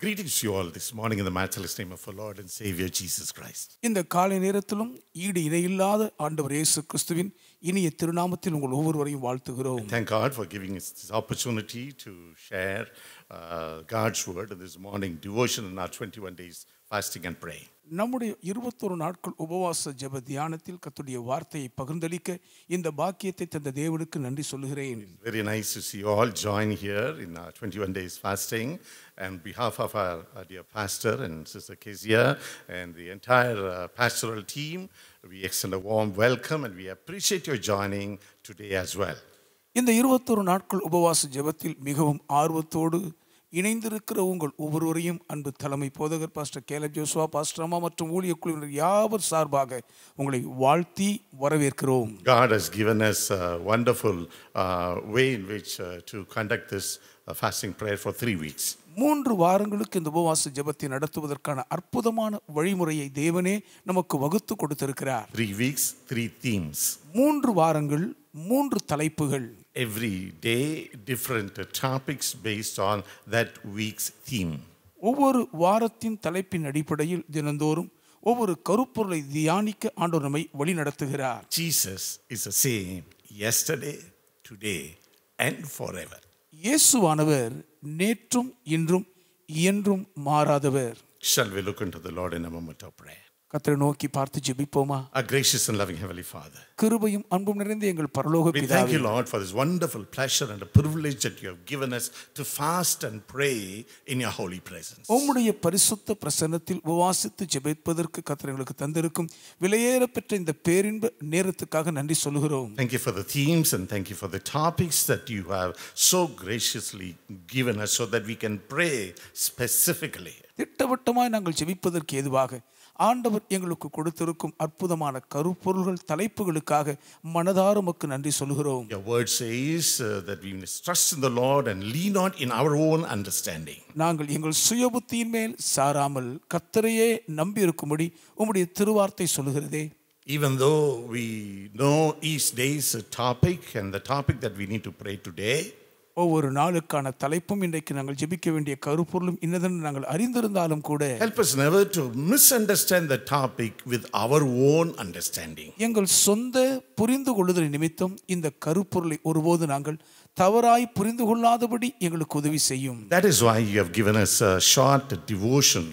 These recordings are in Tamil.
Greetings to you all this morning in the matchless name of our Lord and Savior Jesus Christ. இந்த காலை நேரத்திலும் ஈடு இணையில்லாத ஆண்டவர் இயேசு கிறிஸ்துவின் இனிய திருநாமத்தில் உங்கள் ஒவ்வொருவரையும் வாழ்த்துகிறோம். Thank God for giving us this opportunity to share God's word in this morning devotion in our 21 days fasting and praying. நம்முடைய 21 நாட்கள் உபவாச ஜெப தியானத்தில் கர்த்தருடைய வார்த்தையை பகிர்ந்தளிக்க இந்த பாக்கியத்தை தந்த தேவனுக்கு நன்றி சொல்கிறேன். Very nice to see you all join here in our 21 days fasting. And on behalf of our dear pastor and Sister Kezia and the entire pastoral team, we extend a warm welcome and we appreciate your joining today as well. இந்த 21 நாட்கள் உபவாச ஜெபத்தில் மிகவும் ஆர்வத்தோடு இணைந்திருக்கிற உங்கள் ஒவ்வொருவரையும் அன்பு தலைமை போதகர் பாஸ்டர் கேலப் ஜோசுவா, பாஸ்டர் அம்மா மற்றும் ஊழிய குழுவினர் யாவர் சார்பாக உங்களை வாழ்த்தி வரவேற்கிறோம். God has given us a wonderful way in which to conduct this fasting prayer for 3 weeks. 3 வாரங்களுக்கு இந்த உபவாச ஜெபத்தை நடத்துவதற்கான அற்புதமான வழிமுறையை தேவனே நமக்கு வகுத்து கொடுத்திருக்கிறார். 3 weeks, 3 themes. 3 வாரங்கள் 3 தலைப்புகள். Every day different topics based on that week's theme. ஒவ்வொரு வாரத்தின் தலைப்பின் அடிப்படையில் தினந்தோறும் ஒவ்வொரு கருப்பொருளை தியானிக்க ஆண்டவர் நம்மை வழி நடத்துகிறார். Jesus is the same yesterday, today and forever. இயேசுவானவர் நேற்றும் இன்றும் என்றும் மாறாதவர். Shall we look into the Lord in a moment of prayer? கர்த்தரை நோக்கி பார்த்து ஜெபிப்போமா? Our gracious and loving Heavenly Father, கிருபையும் அன்பும் நிறைந்த எங்கள் பரலோக we பிதாவே, thank you, Lord, for this wonderful pleasure and a privilege that you have given us to fast and pray in your holy presence. உம்முடைய பரிசுத்த பிரசன்னத்தில் உபவாசித்து ஜெபிப்பதற்கு கர்த்தர் எங்களுக்கு தந்திருக்கும் விலையேற பெற்ற இந்த பேரின்ப நேரத்துக்காக நன்றி சொல்கிறோம். Thank you for the themes and thank you for the topics that you have so graciously given us so that we can pray specifically. திட்டவட்டமாய் நாங்கள் ஜெபிப்பதற்கு ஏதுவாக ஆண்டவர் எங்களுக்கு கொடுத்திருக்கும் அற்புதமான கருப்பொருள்கள் தலைப்புகளுக்காக மனதார உமக்கு நன்றி சொல்கிறோம். Your word says that we must trust in the Lord and lean not in our own understanding. நாங்கள் எங்கள் சுயபுத்தியின் மேல் சாராமல் கர்த்தரையே நம்பி இருக்கும்படி உம்முடைய திருவார்த்தை சொல்கிறதே. Even though we know each day's topic and the topic that we need to pray today, ஒவ்வொரு நாளுக்கான தலைப்பும் இன்றைக்கு நாங்கள் ஜெபிக்க வேண்டிய கருப்பொருளும் இன்னதென்று நாங்கள் அறிந்திருந்தாலும் கூட help us never to misunderstand the topic with our own understanding. எங்கள் சொந்த புரிந்து கொள்ளுதல் நிமித்தம் இந்த கருப்பொருளை ஒருபோது நாங்கள் தவறாய் புரிந்து கொள்ளாதபடி எங்களுக்கு உதவி செய்யும். That is why you have given us a short devotion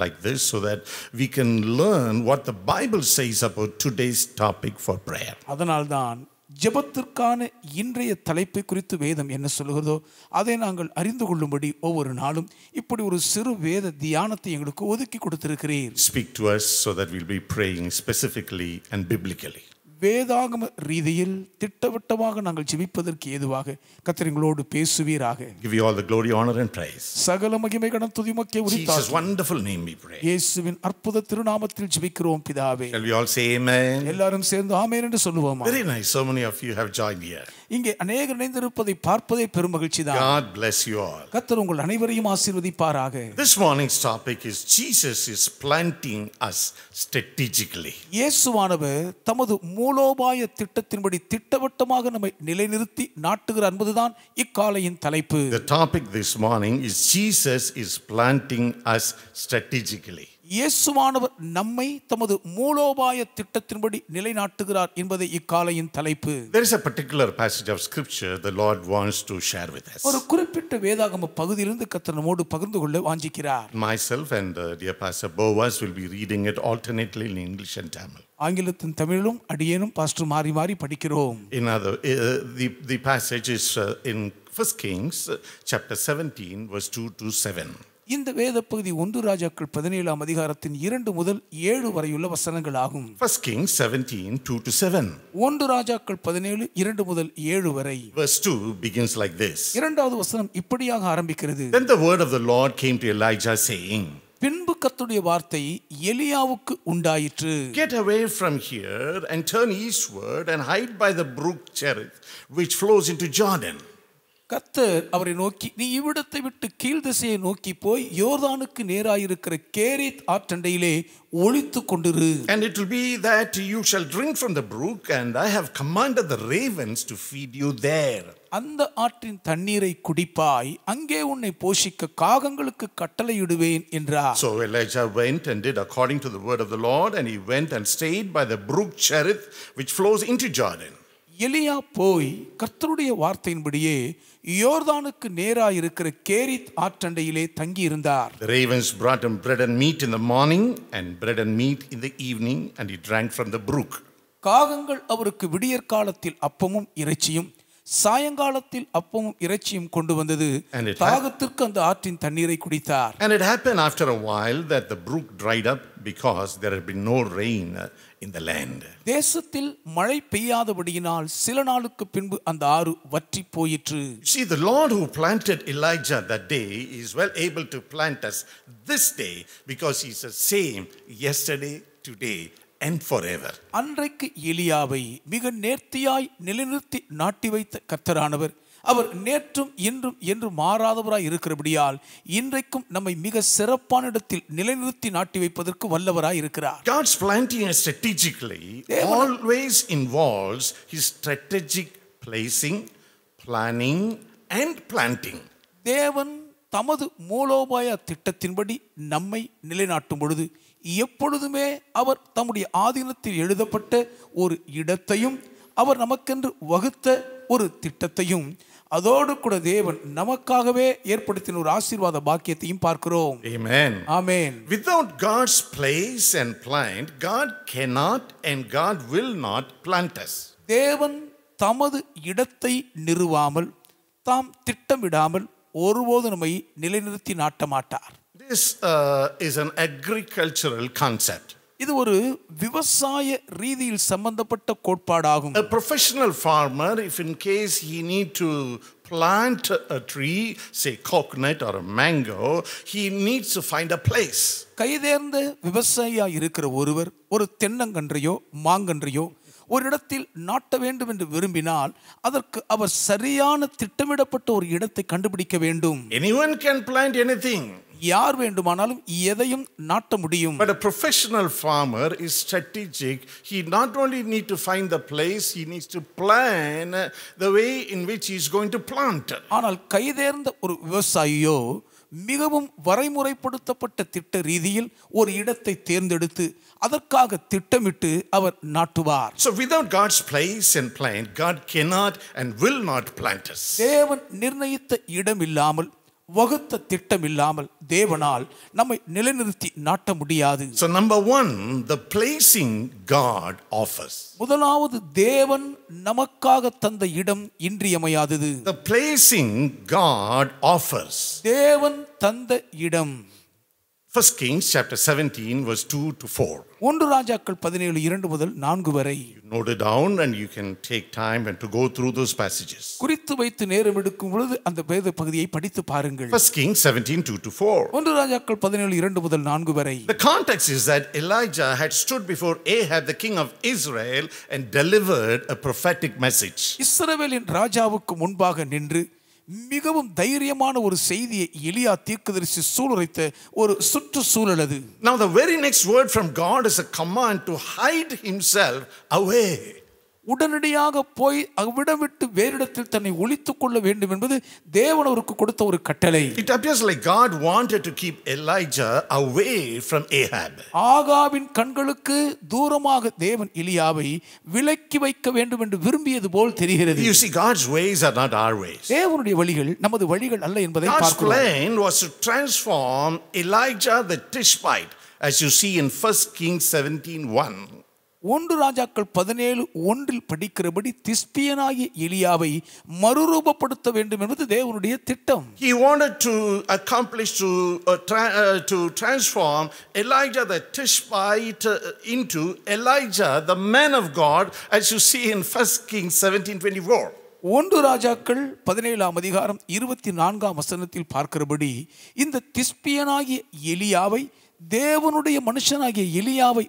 like this so that we can learn what the Bible says about today's topic for prayer. அதனால்தான் ஜெபத்திற்கான இன்றைய தலைப்பை குறித்து வேதம் என்ன சொல்கிறதோ அதை நாங்கள் அறிந்து கொள்ளும்படி ஒவ்வொரு நாளும் இப்படி ஒரு சிறு வேத தியானத்தை எங்களுக்கு ஒதுக்கி கொடுத்திருக்கிறீர். Speak to us so that we'll be praying specifically and biblically. வேதாகம ரீதியில் திட்டவட்டமாக நாங்கள் ஜெபிப்பதற்கு ஏதுவாக கர்த்தர் எங்களோடு பேசுவீராக. Give you all the glory, honor and praise. சகல மகிமை கனம் துதி உமக்கே உரித்தார். Jesus' wonderful name we pray. இயேசுவின் அற்புத திருநாமத்தில் ஜெபிக்கிறோம் பிதாவே. Shall we all say amen? எல்லாரும் சேர்ந்து ஆமென் என்று சொல்லுவோமா? Very nice. So many of you have joined here. இங்கே அநேகர் இணைந்திருப்பதை பார்ப்பதே பெரும் மகிழ்ச்சிதான். God bless you all. கர்த்தர் உங்கள் அனைவரையும் ஆசீர்வதிப்பாராக. This morning's topic is Jesus is planting us strategically. இயேசுவானவர் தமது மூலோபாய திட்டத்தின்படி திட்டவட்டமாக நம்மை நிலைநிறுத்தி நாட்டுகிறார் என்பதுதான் இக்காலையின் தலைப்பு. The topic this morning is Jesus is planting us strategically. இயேசுவானவர் நம்மை தமது மூலோபாய திட்டத்தின்படி நிலைநாட்டுகிறார் என்பதை இக்காலையின் தலைப்பு. There is a particular passage of scripture the Lord wants to share with us. ஒரு குறிப்பிட்ட வேதாகம பகுதியிலிருந்து கர்த்தர் நம்மோடு பகிர்ந்து கொள்ள வாஞ்சிக்கிறார். Myself and dear Pastor Boaz will be reading it alternately in English and Tamil. ஆங்கிலத்தின் தமிழிலும் அடியேனும் பாஸ்டர் மாறி மாறி படிக்கிறோம். The passage is in 1 Kings chapter 17 verse 2 to 7. இந்த வேத பகுதி 1 ராஜாக்கள் 17ஆம் அதிகாரத்தின் 2 முதல் 7 வரையுள்ள வசனங்கள் ஆகும். 1 Kings 17 2 to 7. 1 ராஜாக்கள் 17 2 முதல் 7 வரை. Verse 2 begins like this. இரண்டாவது வசனம் இப்படியாக ஆரம்பிக்கிறது. Then the word of the Lord came to Elijah saying, பின்பு கர்த்தருடைய வார்த்தை எலியாவுக்கு உண்டாயிற்று. Get away from here and turn eastward and hide by the brook Cherith which flows into Jordan. கர்த்தர் அவரை நோக்கி, நீ இவ்விடத்தை விட்டு கீழ் திசையை நோக்கி போய் யோர்தானுக்கு நேராயிருக்கிற கேரீத் ஆற்றண்டையிலே ஒளித்து கொண்டிரு. And it will be that you shall drink from the brook, and I have commanded the ravens to feed you there. அந்த ஆற்றின் தண்ணீரை குடிப்பாய், அங்கே உன்னை போஷிக்க காகங்களுக்கு கட்டளையிடுவேன் என்றார். So Elijah went and did according to the word of the Lord, and he went and stayed by the brook Cherith, which flows into Jordan. எலியா போய் கர்த்தருடைய வார்த்தையின்படியே யோர்தானுக்கு நேராக இருக்கிற கேரித் ஆற்றண்டையிலே தங்கி இருந்தார். The ravens brought him bread and meat in the morning and bread and meat in the evening, and he drank from the brook. காகங்கள் அவருக்கு விடியற் காலத்தில் அப்பமும் இறைச்சியும் சாயங்காலத்தில் அப்பமும் இறைச்சியும் கொண்டு வந்தது. தாகத்திற்கு அந்த ஆற்றின் தண்ணீரை குடித்தார். And it happened after a while that the brook dried up because there had been no rain in the land. தேசத்தில் மழை பெய்யாதபடியினால் சில நாளுக்கு பின்பு அந்த ஆறு வற்றி போயிற்று. See, the Lord who planted Elijah that day is well able to plant us this day, because he's the same yesterday, today and forever. அன்றைக்கு எலியாவை மிக நேர்த்தியாய் நிலைநிறுத்தி நாட்டி வைத்த கர்த்தரானவர் அவர் நேற்றும் இன்றும் என்று மாறாதவராய் இருக்கிறபடியால் இன்றைக்கும் நம்மை மிக சிறப்பான இடத்தில் நிலைநிறுத்தி நாட்டி வைப்பதற்கு வல்லவராய் இருக்கிறார். God's planting us strategically always involves his strategic placing, planning and planting. தேவன் தமது மூலோபாய திட்டத்தின்படி நம்மை நிலைநாட்டும் பொழுது எப்பொழுதுமே அவர் தம்முடைய ஆதீனத்தில் எழுதப்பட்ட ஒரு இடத்தையும் அவர் நமக்கென்று வகுத்த ஒரு திட்டத்தையும் அதோடு கூட தேவன் நமக்காகவே ஏற்படுத்தின ஒரு ஆசீர்வாத பாக்கியத்தையும் பார்க்கிறோம். Amen. Amen. Without God's place and plant, God cannot and God will not plant us. தேவன் தமது இடத்தை நிறுவாமல் தாம் திட்டமிடாமல் ஒருபோது நம்மை நிலைநிறுத்தி நாட்ட மாட்டார். This is an agricultural concept. இது ஒரு விவசாய ரீதியில் சம்பந்தப்பட்ட கோட்பாடாகும். A professional farmer, if in case he need to plant a tree, say coconut or a mango, he needs to find a place. கைதேர்ந்த விவசாயியா இருக்கிற ஒருவர் ஒரு தென்னங்கன்றையோ மாங்கன்றையோ ஒரு இடத்தில் நாட்ட வேண்டும் என்று விரும்பினால் அதற்கு அவர் சரியான திட்டமிடப்பட்ட ஒரு இடத்தை கண்டுபிடிக்க வேண்டும். Anyone can plant anything. யார் வேண்டுமானாலும் எதையும் நாட்ட முடியும். But a professional farmer is strategic. He not only need to find the place, he needs to plan the way in which he is going to plant. ஆனால் கைதேர்ந்த ஒரு விவசாயியோ மிகவும் வரைமுறைப்படுத்தப்பட்ட திட்ட ரீதியில் ஒரு இடத்தை தேர்ந்தெடுத்து அதற்காக திட்டமிட்டு அவர் நாட்டுவார். So without God's place and plan, God cannot and will not plant us. தேவன் நிர்ணயித்த இடம் இல்லாமல் வகுத்த திட்டம் இல்லாமல் தேவனால் நம்மை நிலைநிறுத்தி நாட்ட முடியாது. So number one, the placing God offers. முதலாவது தேவன் நமக்காக தந்த இடம் இன்றியமையாதது. The placing God offers. தேவன் தந்த இடம். 1 Kings chapter 17 verse 2 to 4. 1 ராஜாக்கள் 17:2 முதல் 4 வரை. You note it down and you can take time and to go through those passages. குறித்து வைத்து நேரம் எடுக்கும் பொழுது அந்த வேத பகுதியை படித்து பாருங்கள். 1 Kings 17 2 to 4. 1 ராஜாக்கள் 17:2 முதல் 4 வரை. The context is that Elijah had stood before Ahab the king of Israel and delivered a prophetic message. இஸ்ரவேலின் ராஜாவுக்கு முன்பாக நின்று மிகவும் தைரியமான ஒரு செய்தியை எலியா தீர்க்கதரிசி சூளுரைத்த ஒரு சுற்றுச்சூழல் அது. Now the very next word from God is a command to hide himself away. உடனடியாக போய் அவ்விடம் விட்டு வேறிடத்தில் தன்னை ஒளித்துக் கொள்ள வேண்டும் என்பது தேவன் அவருக்கு கொடுத்த ஒரு கட்டளை. It appears like God wanted to keep Elijah away from Ahab. ஆகாபின் கண்களுக்கு தூரமாக தேவன் எலியாவை விலக்கி வைக்க வேண்டும் என்று விரும்பியது போல் தெரிகிறது. You see, God's ways are not our ways. தேவனுடைய வழிகள் நமது வழிகள் அல்ல என்பதை God's பார்க்கிறோம். plan was to transform Elijah the Tishbite, as you see in 1 Kings 17:1. 1 ராஜாக்கள் 17:1 படிக்கிறபடி திஸ்பியனாகிய எலியாவை மறுரூபப்படுத்த வேண்டும் என்பது தேவனுடைய திட்டம். He wanted to accomplish to transform Elijah the Tishbite into Elijah the man of God, as you see in 1 Kings 17:24. 1 ராஜாக்கள் 17ஆம் அதிகாரம் 24ஆம் வசனத்தில் பார்க்கிறபடி இந்த திஸ்பியனாகிய எலியாவை தேவனுடைய மனுஷனாகிய எலியாவை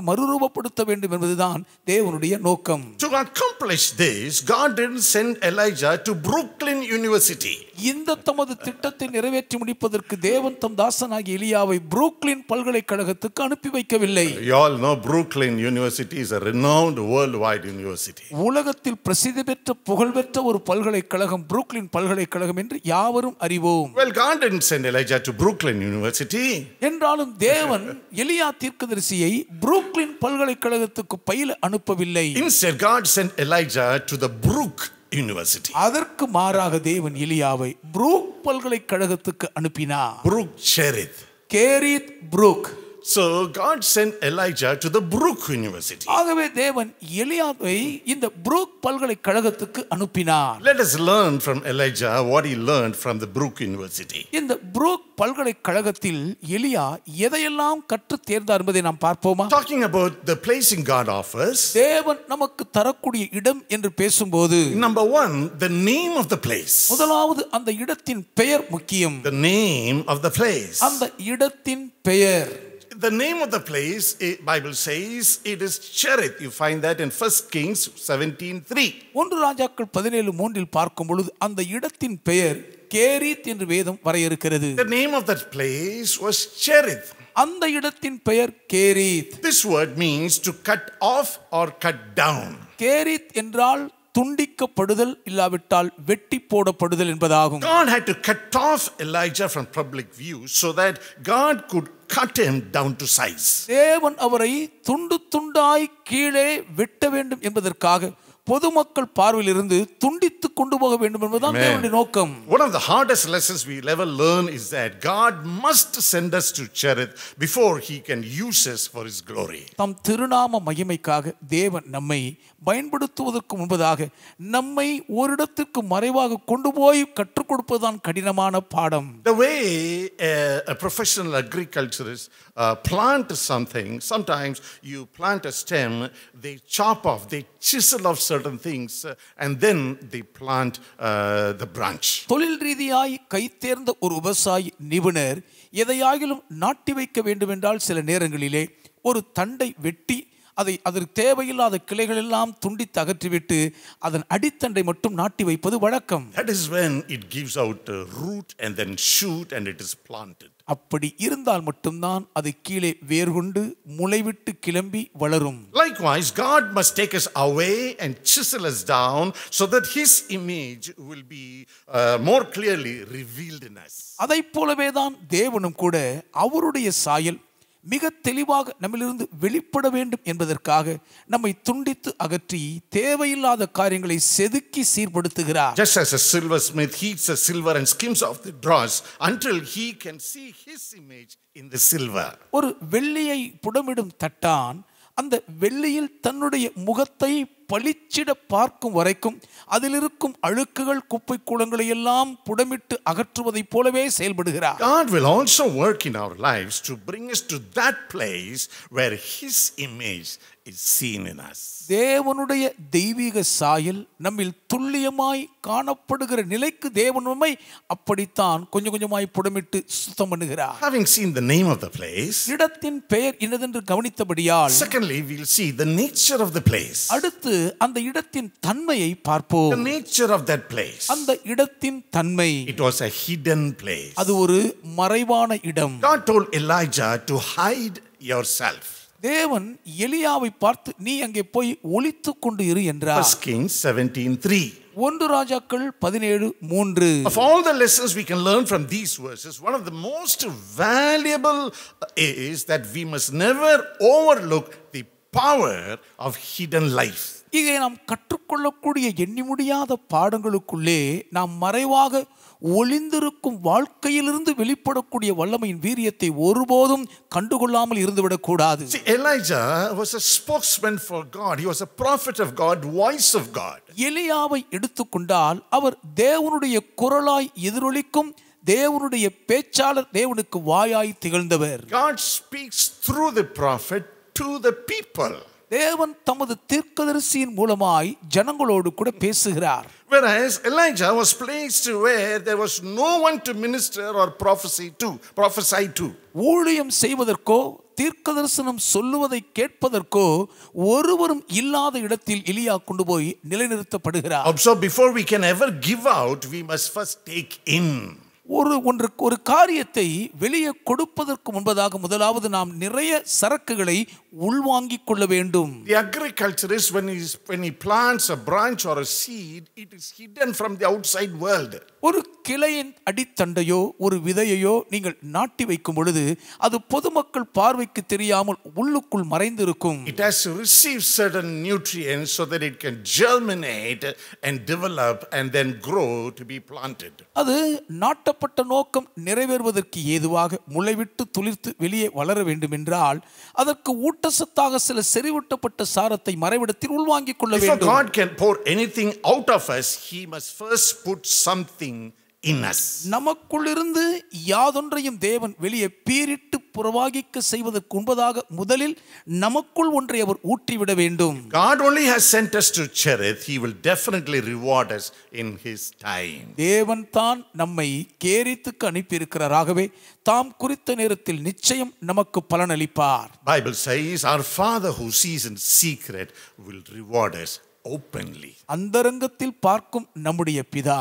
மறுரூபப்படுத்த வேண்டும் என்பதுதான் தேவனுடைய நோக்கம். To accomplish this, God didn't send Elijah to Brooklyn University. இந்த தமது திட்டத்தை நிறைவேற்றி முடிப்பதற்கு தேவன் தம் தாசனாகிய எலியாவை புரூக்ளின் பல்கலைக்கழகத்துக்கு அனுப்பி வைக்கவில்லை. You all know Brooklyn University is a renowned worldwide university. உலகத்தில் பிரசித்தி பெற்ற புகழ்பெற்ற ஒரு பல்கலைக்கழகம் புரூக்ளின் பல்கலைக்கழகம் என்று யாவரும் அறிவோம். Well, God didn't send Elijah to Brooklyn University. என்றாலும் தேவன் எலியா தீர்க்கதரிசியை புரூக்ளின் பல்கலைக்கழகத்துக்கு பயில அனுப்பவில்லை. Instead, God sent Elijah to the Brook University. அதற்கு மாறாக தேவன் எலியாவை புரூக் பல்கலைக்கழகத்துக்கு அனுப்பினார். Brook Cherith. Cherith Brook. So God sent Elijah to the Brook University. ஆகவே தேவன் எலியாவை இந்த புரூக் பல்கலைக்கழகத்துக்கு அனுப்பினார். Let us learn from Elijah what he learned from the Brook University. இந்த புரூக் பல்கலைக்கழகத்தில் எலியா எதையெல்லாம் கற்று தேர்ந்தார் என்பதை நாம் பார்ப்போமா? Talking about the placing God offers. தேவன் நமக்கு தரக்கூடிய இடம் என்று பேசும்போது Number one, the name of the place. முதலாவது அந்த இடத்தின் பெயர் முக்கியம். The name of the place. அந்த இடத்தின் பெயர். The name of the place, Bible says, it is Cherith. You find that in 1 Kings 17:3. 1 ராஜாக்கள் 17:3 பார்க்கும் பொழுது அந்த இடத்தின் பெயர் கேரித் என்று வேதம் வரையறுக்கிறது. The name of that place was Cherith. அந்த இடத்தின் பெயர் Cherith. This word means to cut off or cut down. Cherith என்றால் துண்டிக்கப்படுதல் இல்லாவிட்டால் வெட்டி போடப்படுதல் என்பதாகும். God had to cut off Elijah from public view so that God could cut him down to size. தேவன் அவரை துண்டு துண்டாய் கீழே வெட்ட வேண்டும் என்பதற்காக பொதுமக்கள் பார்வையில் இருந்து துண்டித்து கொண்டு போக வேண்டும் என்பதுதான் தேவனுடைய நோக்கம். One of the hardest lessons we will ever learn is that God must send us to Cherith before he can use us for his glory. தம் திருநாம மகிமைக்காக தேவன் நம்மை பயன்படுத்துவதற்கு முன்பதாக நம்மை ஓரிடத்திற்கு மறைவாக கொண்டு போய் கற்றுக் கொடுப்பதுதான் கடினமான பாடம். The way a professional agriculturist plant something, sometimes you plant a stem, they chop off, they chisel off certain things and then they plant the branch. தொழில் ரீதியாய் கைத்தேர்ந்த ஒரு விவசாயி நிபுணர் எதையாகிலும் நாட்டி வைக்க வேண்டும் என்றால் சில நேரங்களிலே ஒரு தண்டை வெட்டி அதற்கு தேவையில்லாத கிளைகள் எல்லாம் துண்டித்து அகற்றிவிட்டு அதன் அடித்தண்டை மட்டும் நாட்டி வைப்பது வழக்கம். That is when it gives out a root and then shoot and it is planted. அப்படி இருந்தால் மட்டும்தான் அது கீழே வேர்கொண்டு முளைவிட்டு கிளம்பி வளரும். Likewise, God must take us away and chisel us down so that his image will be more clearly revealed in us. அதைப் போலவே தான் தேவனும் கூட அவருடைய சாயல் மிக தெளிவாக நம்மிலிருந்து வெளிப்பட வேண்டும் என்பதற்காக நம்மை துண்டித்து அகற்றி தேவையில்லாத காரியங்களை செதுக்கி சீர்படுத்துகிறார். Just as a silversmith heats the silver and skims off the dross until he can see his image in the silver. ஒரு வெள்ளியை புடமிடும் தட்டான் அந்த வெள்ளியில் தன்னுடைய முகத்தை பளிச்சிட பார்க்கும் வரைக்கும் அதில் இருக்கும் அழுக்குகள் குப்பை கூளங்களை எல்லாம் புடமிட்டு அகற்றுவதைப் போலவே செயல்படுகிறார். God will also work in our lives to bring us to that place where his image is seen in us. தேவனுடைய தெய்வீக சாயல் நம்மில் துல்லியமாய் காணப்படுகிற நிலைக்கு தேவன் நம்மை அப்படித்தான் கொஞ்சம் கொஞ்சமாய் புடமிட்டு சுத்தம் பண்ணுகிறார். Having seen the name of the place, இடத்தின் பெயர் என்னதென்று கவனித்தபடியால் secondly we'll see the nature of the place. அடுத்து அந்த இடத்தின் தன்மையை பார்ப்போம். The nature of that place. அந்த இடத்தின் தன்மை. It was a hidden place. அது ஒரு மறைவான இடம். God told Elijah to hide yourself. தேவன் எலியாவை பார்த்து நீ அங்கே போய் ஒளித்துக் கொண்டு இரு என்றார். 1 Kings 17:3. 1 ராஜாக்கள் 17:3. Of all the lessons we can learn from these verses, one of the most valuable is that we must never overlook the power of hidden life. இதை நாம் கற்றுக்கொள்ளக்கூடிய எண்ணி முடியாத பாடங்களுக்குள்ளே நாம் மறைவாக ஒளிந்திருக்கும் வாழ்க்கையிலிருந்து வெளிப்படக்கூடிய வல்லமையின் வீரியத்தை ஒருபோதும் கண்டுகொள்ளாமல் இருந்துவிடக் கூடாது. See, Elijah was a spokesman for God. He was a prophet of God, voice of God. எலியாவை எடுத்துக்கொண்டால் அவர் தேவனுடைய குரலாய் எதிரொலிக்கும் தேவனுடைய பேச்சாளர், தேவனுக்கு வாயாய் திகழ்ந்தவர். God speaks through the prophet to the people. தேவன் தமது தீர்க்கதரிசியின் மூலமாய் ஜனங்களோடு கூட பேசுகிறார். Whereas Elijah was placed where there was no one to minister or prophesy to. ஊழியம் செய்வதற்கோ தீர்க்க தரிசனம் சொல்லுவதை கேட்பதற்கோ ஒருவரும் இல்லாத இடத்தில் எலியா கொண்டு போய் நிலைநிறுத்தப்படுகிறார். So before we can ever give out, we must first take in. ஒரு காரியத்தை வெளியே கொடுப்பதற்கு முன்பதாக முதலாவது நாம் நிறைய சரக்குகளை உள்வாங்கிக் கொள்ள வேண்டும். The agriculturist, when he plants a branch or a seed, it is hidden from the outside world. ஒரு கிளையின் அடித்தண்டையோ ஒரு விதையையோ நீங்கள் நாட்டி வைக்கும் பொழுது அது பொதுமக்கள் பார்வைக்கு தெரியாமல் உள்ளுக்குள் மறைந்திருக்கும். It has to receive certain nutrients so that it can germinate and develop and then grow to be planted. அது நாட்டப்பட்ட நோக்கம் நிறைவேறுவதற்கு ஏதுவாக முளைவிட்டு துளிர்த்து வெளியே வளர வேண்டும் என்றால் அதற்கு ஊட்டச்சத்தாக சில செறிவூட்டப்பட்ட சாரத்தை மறைவிடத்தில் உள்வாங்கிக் கொள்ள வேண்டும். Before God can pour anything out of us, He must first put something in us. நமக்குள்ளிருந்து யாதொன்றையும் தேவன் வெளியே பீரிட்டு புறவாகிக்க செய்வதற்கு முன்பதாக முதலில் நமக்குள் ஒன்றை அவர் ஊற்றிவிட வேண்டும். God only has sent us to Cherith. He will definitely reward us in His time. தேவன் தான் நம்மை கேரித்துக்கு அனுப்பியிருக்கிறாராகவே தாம் குறித்த நேரத்தில் நிச்சயம் நமக்கு பலனளிப்பார். Bible says our Father who sees in secret will reward us openly. அந்தரங்கத்தில் பார்க்கும் நம்முடைய பிதா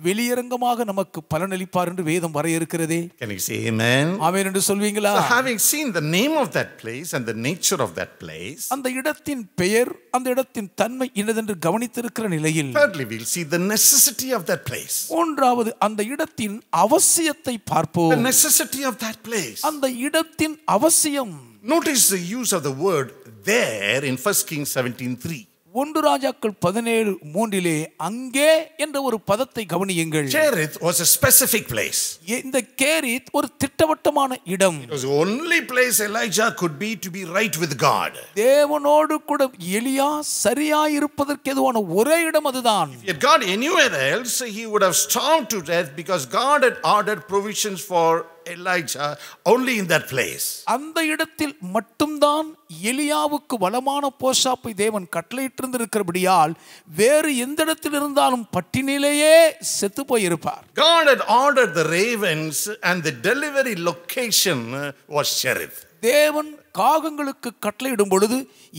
வெளியரங்கமாக நமக்கு பலனளிப்பார் என்று வேதம் வரையறுக்கிறதே. Can you say amen? ஆமென் என்று சொல்வீங்களா? So having seen the name of that place and the nature of that place, அந்த இடத்தின் பெயர் அந்த இடத்தின் தன்மை என்னதென்று கவனித்திருக்கிற நிலையில் thirdly we'll see the necessity of that place. மூன்றாவது அந்த இடத்தின் அவசியத்தை பார்ப்போம். The necessity of that place. அந்த இடத்தின் அவசியம். Notice the use of the word there in 1 Kings 17:3. 1 ராஜாக்கள் 17:3 அங்கே என்ற ஒரு பதத்தை கவனியுங்கள். Cherith was a specific place. இந்த கேரித் ஒரு திட்டவட்டமான இடம். It was the only place Elijah could be to be right with God. தேவனோடு கூட எலியா சரியாய் இருப்பதற்கு ஏதுவான ஒரே இடம் அதுதான். If he had gone anywhere else, he would have starved to death because God had ordered provisions for Elijah only in that place. அந்த இடத்தில் மட்டும்தான் எலியாவுக்கு வளமான போஷாப்பை தேவன் கட்டளையிட்டிருந்திருக்கிறபடியால் வேறு எந்த இடத்தில் இருந்தாலும் பட்டினிலேயே செத்து போயிருப்பார். God had ordered the ravens and the delivery location was Cherith. தேவன் காகங்களுக்கு கட்டளையிடும் பொழுது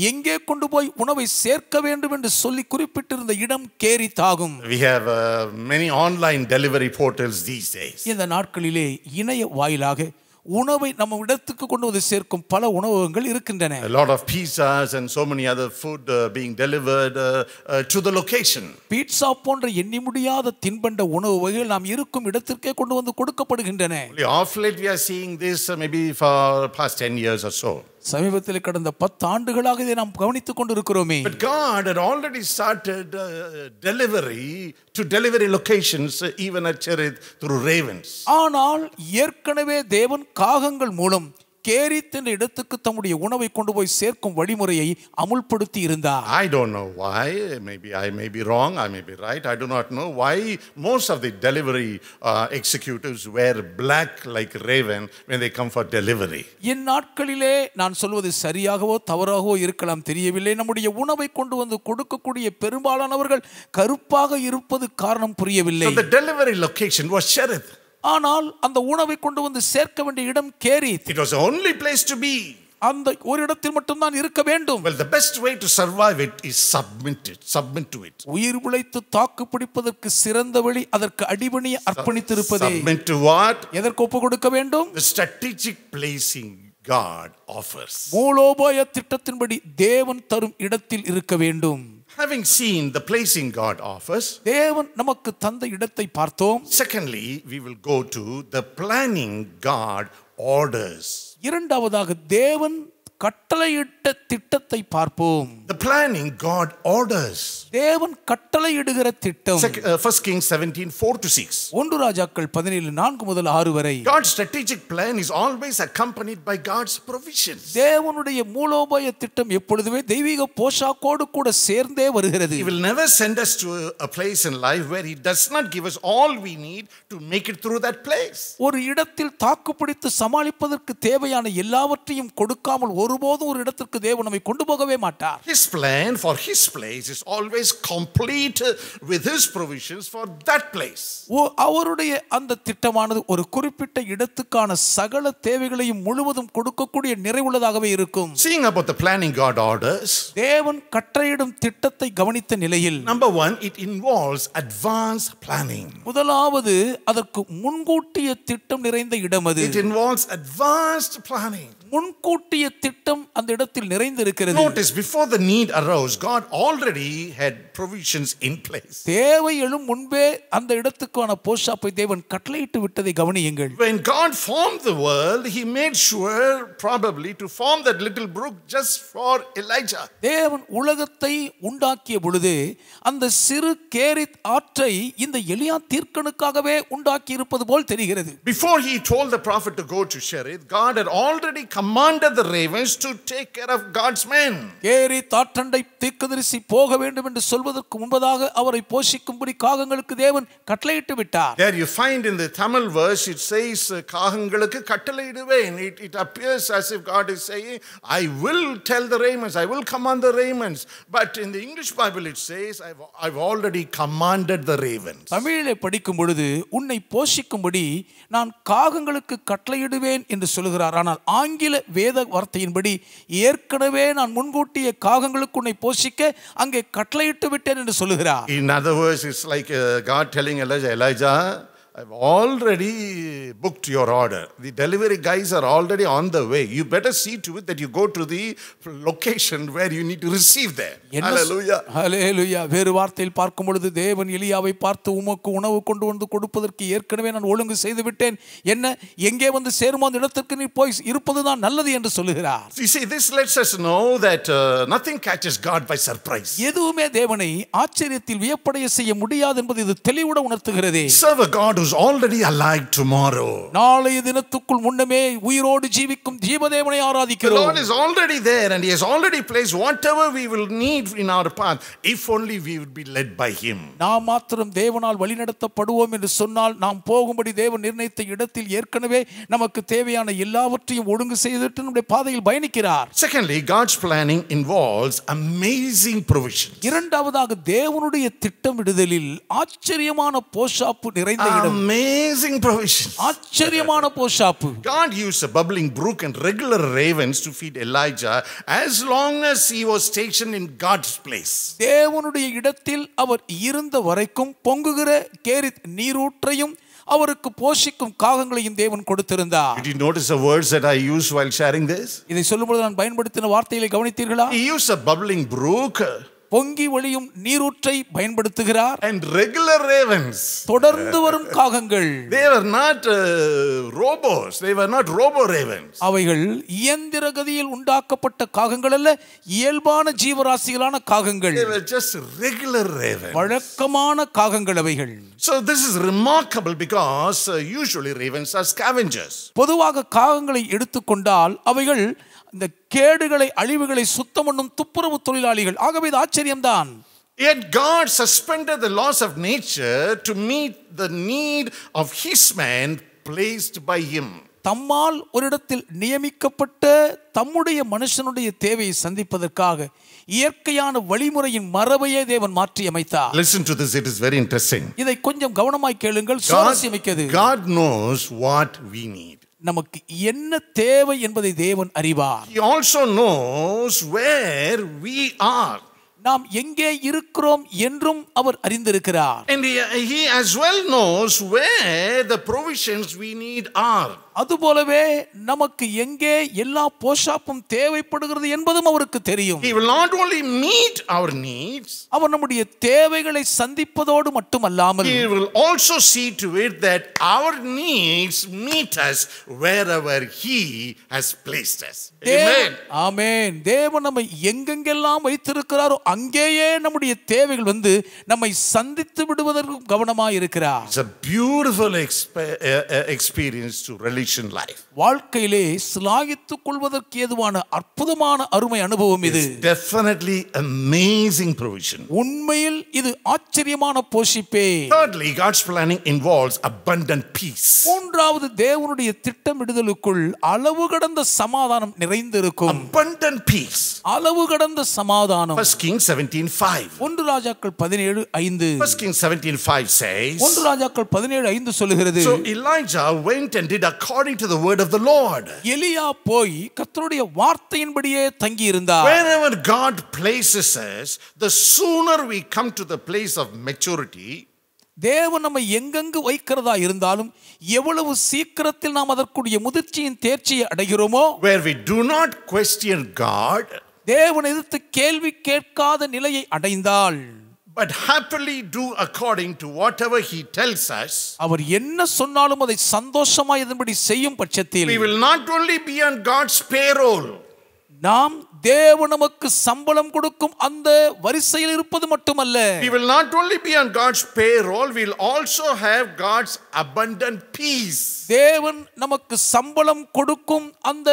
எங்கே கொண்டு போய் உணவை சேர்க்க வேண்டும் என்று சொல்லி குறிப்பிட்டிருந்த இடம் கேரித்தாகும். We have many online delivery portals these days. இந்த நாட்களிலே இணைய வாயிலாக உணவை நம்ம இடத்துக்கு கொண்டு வந்து சேர்க்கும் பல உணவகங்கள் இருக்கின்றன. A lot of pizzas and so many other food being delivered to the location. Pizza போன்ற எண்ணி முடியாத தின்பண்ட உணவு வகைகள் நாம் இருக்கும் இடத்திற்கே கொண்டு வந்து கொடுக்கப்படுகின்றன. Of late we are seeing this maybe for past 10 years or so. சமீபத்தில் கடந்த 10 ஆண்டுகளாக இதை நாம் கவனித்துக் கொண்டிருக்கிறோமே. But God had already started delivery to delivery locations even at Cherith through ravens. ஆனால் ஏற்கனவே தேவன் காகங்கள் மூலம் கேரித் என்ற இடத்துக்கு தம்முடைய உணவை கொண்டு போய் சேர்க்கும் வழிமுறையை அமுல்படுத்தி இருந்தார். I don't know why. Maybe I may be wrong. I may be right. I do not know why most of the delivery executives wear black like raven when they come for delivery. இந்த நாட்களிலே நான் சொல்வது சரியாகவோ தவறாகவோ இருக்கலாம் தெரியவில்லை. நம்முடைய உணவை கொண்டு வந்து கொடுக்கக்கூடிய பெரும்பாலானவர்கள் கருப்பாக இருப்பது காரணம் புரியவில்லை. So the delivery location was Cherith. ஆனால் அந்த உணவை கொண்டு வந்து சேர்க்க வேண்டிய இடம் Cherith. It was the only place to be. அந்த ஒரு இடத்தில் மட்டும்தான் இருக்க வேண்டும். Well, the best way to survive it is submit to it. உயிர் பிழைத்து தாக்கு பிடிப்பதற்கு சிறந்த வழி அதற்கு அடிபணிய அர்ப்பணித்திருப்பதே. Submit to what? எதற்கு ஒப்பு கொடுக்க வேண்டும்? The strategic placing God offers. மூலோபாய திட்டத்தின்படி தேவன் தரும் இடத்தில் இருக்க வேண்டும். Having seen the placing God offers, தேவன் நமக்கு தந்த இடத்தை பார்த்தோம். secondly, we will go to the planning God orders. இரண்டாவதாக தேவன் கட்டளையிட்ட திட்டத்தை பார்ப்போம். The planning God orders. தேவன் கட்டளையிடுகிற திட்டம். 1 Kings 17:4-6. 1 ராஜாக்கள் 17:4 முதல் 6 வரை. God's strategic plan is always accompanied by God's provisions. தேவனுடைய மூலோபாய திட்டம் எப்பொழுதுமே தெய்வீக போஷாக்கோடு கூட சேர்ந்தே வருகிறது. He will never send us to a place in life where He does not give us all we need to make it through that place. ஒரு இடத்தில் தாக்குப்பிடித்து சமாளிப்பதற்கு தேவையான எல்லாவற்றையும் கொடுக்காமல் ஒரு ஒருபோதும் ஒரு இடத்திற்கு தேவன் நம்மை கொண்டு போகவே மாட்டார். His plan for his place is always complete with his provisions for that place. அவருடைய அந்த திட்டமானது ஒரு குறிப்பிட்ட இடத்துக்கான சகல தேவைகளையும் முழுவதும் கொடுக்கக்கூடிய நிறைவுள்ளதாகவே இருக்கும். Seeing about the planning God orders, தேவன் கட்டளையிடும் திட்டத்தை கவனித்த நிலையில் number one, it involves advanced planning. முதலாவது அதற்கு முன்கூட்டிய திட்டம் நிறைந்த இடம் அது. It involves advanced planning. முன்கூட்டிய திட்டம் அந்த இடத்தில் நிறைந்திருக்கிறது. Notice, before the need arose, God already had provisions in place. தேவை எழும் முன்பே அந்த இடத்துக்கான போஷாப்பை தேவன் கட்டளையிட்டு விட்டதை கவனியுங்கள். When God formed the world, he made sure probably to form that little brook just for Elijah. தேவன் உலகத்தை உண்டாக்கிய பொழுது அந்த சிறு கேரித் ஆற்றை இந்த எலியா தீர்க்கனுக்காகவே உண்டாக்கி இருப்பது போல் தெரிகிறது. Before he told the prophet to go to Cherith, God had already commanded the ravens to take care of God's men. Cherith ஆற்றண்டை தீர்க்கதரிசி போக வேண்டும் என்று சொல்வதற்கு முன்பதாக அவரை போஷிக்கும்படி காகங்களுக்கு தேவன் கட்டளையிட்டு விட்டார். There you find in the Tamil verse it says காகங்களுக்கு கட்டளையிடுவேன். It appears as if God is saying, I will tell the ravens, I will command the ravens. But in the English Bible it says, I've already commanded the ravens. தமிழிலே படிக்கும் பொழுது உன்னை போஷிக்கும்படி நான் காகங்களுக்கு கட்டளையிடுவேன் என்று சொல்கிறார். ஆனால் ஆங்கில வேத வார்த்தையின்படி ஏற்கனவே நான் முன்கூட்டிய காகங்களுக்கு உன்னை போஷிக்க அங்கே கட்டளையிட்டு விட்டேன் என்று சொல்கிறார். In other words, it's like God telling Elijah, I've already booked your order. The delivery guys are already on the way. You better see to it that you go to the location where you need to receive them. Hallelujah. Hallelujah. வேறு வார்த்தையில் பார்க்கும் பொழுது தேவன் எலியாவை பார்த்து உமக்கு உணவு கொண்டு வந்து கொடுப்பதற்கு ஏற்கனவே நான் ஒழுங்கு செய்து விட்டேன். என்ன எங்கே வந்து சேருமோ அந்த இடத்திற்கு நீ போய் இருப்பதுதான் நல்லது என்று சொல்லுகிறார். You see, this lets us know that nothing catches God by surprise. எதுவுமே தேவனை ஆச்சரியத்தில் வியப்படைய செய்ய முடியாது என்பது இது தெளிவுடன் உணர்த்துகிறது. Serve a God who's already alive tomorrow. நாளைய தினத்துக்குள் முன்னமே உயிரோடு ஜீவிக்கும் ஜீவதேவனை ஆராதிக்கிறோம். The Lord is already there and he has already placed whatever we will need in our path, if only we would be led by him. நாம் மாத்திரம் தேவனால் வழிநடத்தப்படுவோம் என்று சொன்னால் நாம் போகும்படி தேவன் நிர்ணயித்த இடத்தில் ஏற்கனவே நமக்கு தேவையான எல்லாவற்றையும் ஒழுங்கு செய்துவிட்டு நம்முடைய பாதையில் பயணிக்கிறார். Secondly, God's planning involves amazing provisions. இரண்டாவதாக தேவனுடைய திட்டமிடுதலில் ஆச்சரியமான போஷாப்பு நிறைந்த இடம். Amazing provisions. ஆச்சரியமான போஷாப்பு. God used a bubbling brook and regular ravens to feed Elijah as long as he was stationed in God's place. தேவனுடைய இடத்தில் அவர் இருந்த வரைக்கும் பொங்குகிற கேரித் நீரூற்றையும் அவருக்கு போஷிக்கும் காகங்களையும் தேவன் கொடுத்திருந்தார். Did you notice the words that I used while sharing this? இதை சொல்லும்போது நான் பயன்படுத்தின வார்த்தைகளை கவனித்தீர்களா? He used a bubbling brook பொங்கி வழியும் நீரூற்றை பயன்படுத்துகிறார். and regular ravens. தொடர்ந்து வரும் காகங்கள். They were not robos. They were not robo ravens. அவைகள் இயந்திர கதியில் உண்டாக்கப்பட்ட காகங்கள் அல்ல, இயல்பான ஜீவராசிகளான காகங்கள். They were just regular ravens. வழக்கமான காகங்கள் அவைகள். So this is remarkable because usually ravens are scavengers. பொதுவாக காகங்களை எடுத்துக்கொண்டால் அவைகள் இந்த கேடுகளை அழிவுகளை சுத்தம் பண்ணும் துப்புரவு தொழிலாளிகள். ஆகவே இது ஆச்சரியம்தான். Yet God suspended the laws of nature to meet the need of his man placed by him. தம்மால் ஒரு இடத்தில் நியமிக்கப்பட்ட தம்முடைய மனுஷனுடைய தேவையை சந்திப்பதற்காக இயற்கையான வழிமுறையின் மரபையே தேவன் மாற்றி அமைத்தார். Listen to this, it is very interesting. இதை கொஞ்சம் கவனமாய் கேளுங்கள், சுவாரஸ்யமிக்கது. God knows what we need. நமக்கு என்ன தேவை என்பதை தேவன் அறிவார். He also knows where we are. நாம் எங்கே இருக்கிறோம் என்றும் அவர் அறிந்திருக்கிறார். And he as well knows where the provisions we need are. அதுபோலவே நமக்கு எங்கே எல்லா போஷாப்பும் தேவைப்படுகிறது என்பதும் அவருக்கு தெரியும். He will not only meet our needs, அவர் நம்முடைய தேவைகளை சந்திப்பதோடு மட்டுமல்லாமல் he will also see to it that our needs meet us wherever he has placed us. Amen. ஆமென். தேவன் நம்மை எங்கெங்கெல்லாம் வைத்திருக்கிறாரோ அங்கேயே நம்முடைய தேவைகள் வந்து நம்மை சந்தித்து விடுவதற்கும் கவனமாக இருக்கிறார். It's a beautiful experience to relation life. வாழ்க்கையிலே சிலாகித்துக் கொள்வதற்கு ஏதுவான அற்புதமான அருமை அனுபவம் இது. Definitely amazing provision. உண்மையில் இது ஆச்சரியமான போஷிப்பே. Thirdly, God's planning involves abundant peace. மூன்றாவது, தேவனுடைய திட்டமிடுதலுக்குள் அளவு கடந்த சமாதானம் நிறைந்திருக்கும். Abundant peace. அளவு கடந்த சமாதானம். 1 Kings 17:5. 1 ராஜாக்கள் 17:5. 1 Kings 17:5 says, 1 ராஜாக்கள் 17:5 சொல்லுகிறது. So Elijah went and did according to the word of the Lord. எலியா போய் கர்த்தருடைய வார்த்தையின்படியே தங்கி இருந்தார். Wherever God places us, the sooner we come to the place of maturity, தேவன் நம்மை எங்கெங்கு வைக்கிறதா இருந்தாலும் எவ்வளவு சீக்கிரத்தில் நாம் அதற்குரிய முதிர்ச்சியின் தேர்ச்சியை அடைகிறோமோ, where we do not question God, தேவனை எதிர்த்து கேள்வி கேட்காத நிலையை அடைந்தால், but happily do according to whatever he tells us, அவர் என்ன சொன்னாலும் அதை சந்தோஷமாய் அதன்படி செய்யும் பட்சத்தில் we will not only be on God's payroll, நாம் தேவன் நமக்கு சம்பளம் கொடுக்கும் அந்த வரிசையில் இருப்பது மட்டுமல்ல, we will not only be on God's payroll, we will also have God's abundant peace. தேவன் நமக்கு சம்பளம் கொடுக்கும் அந்த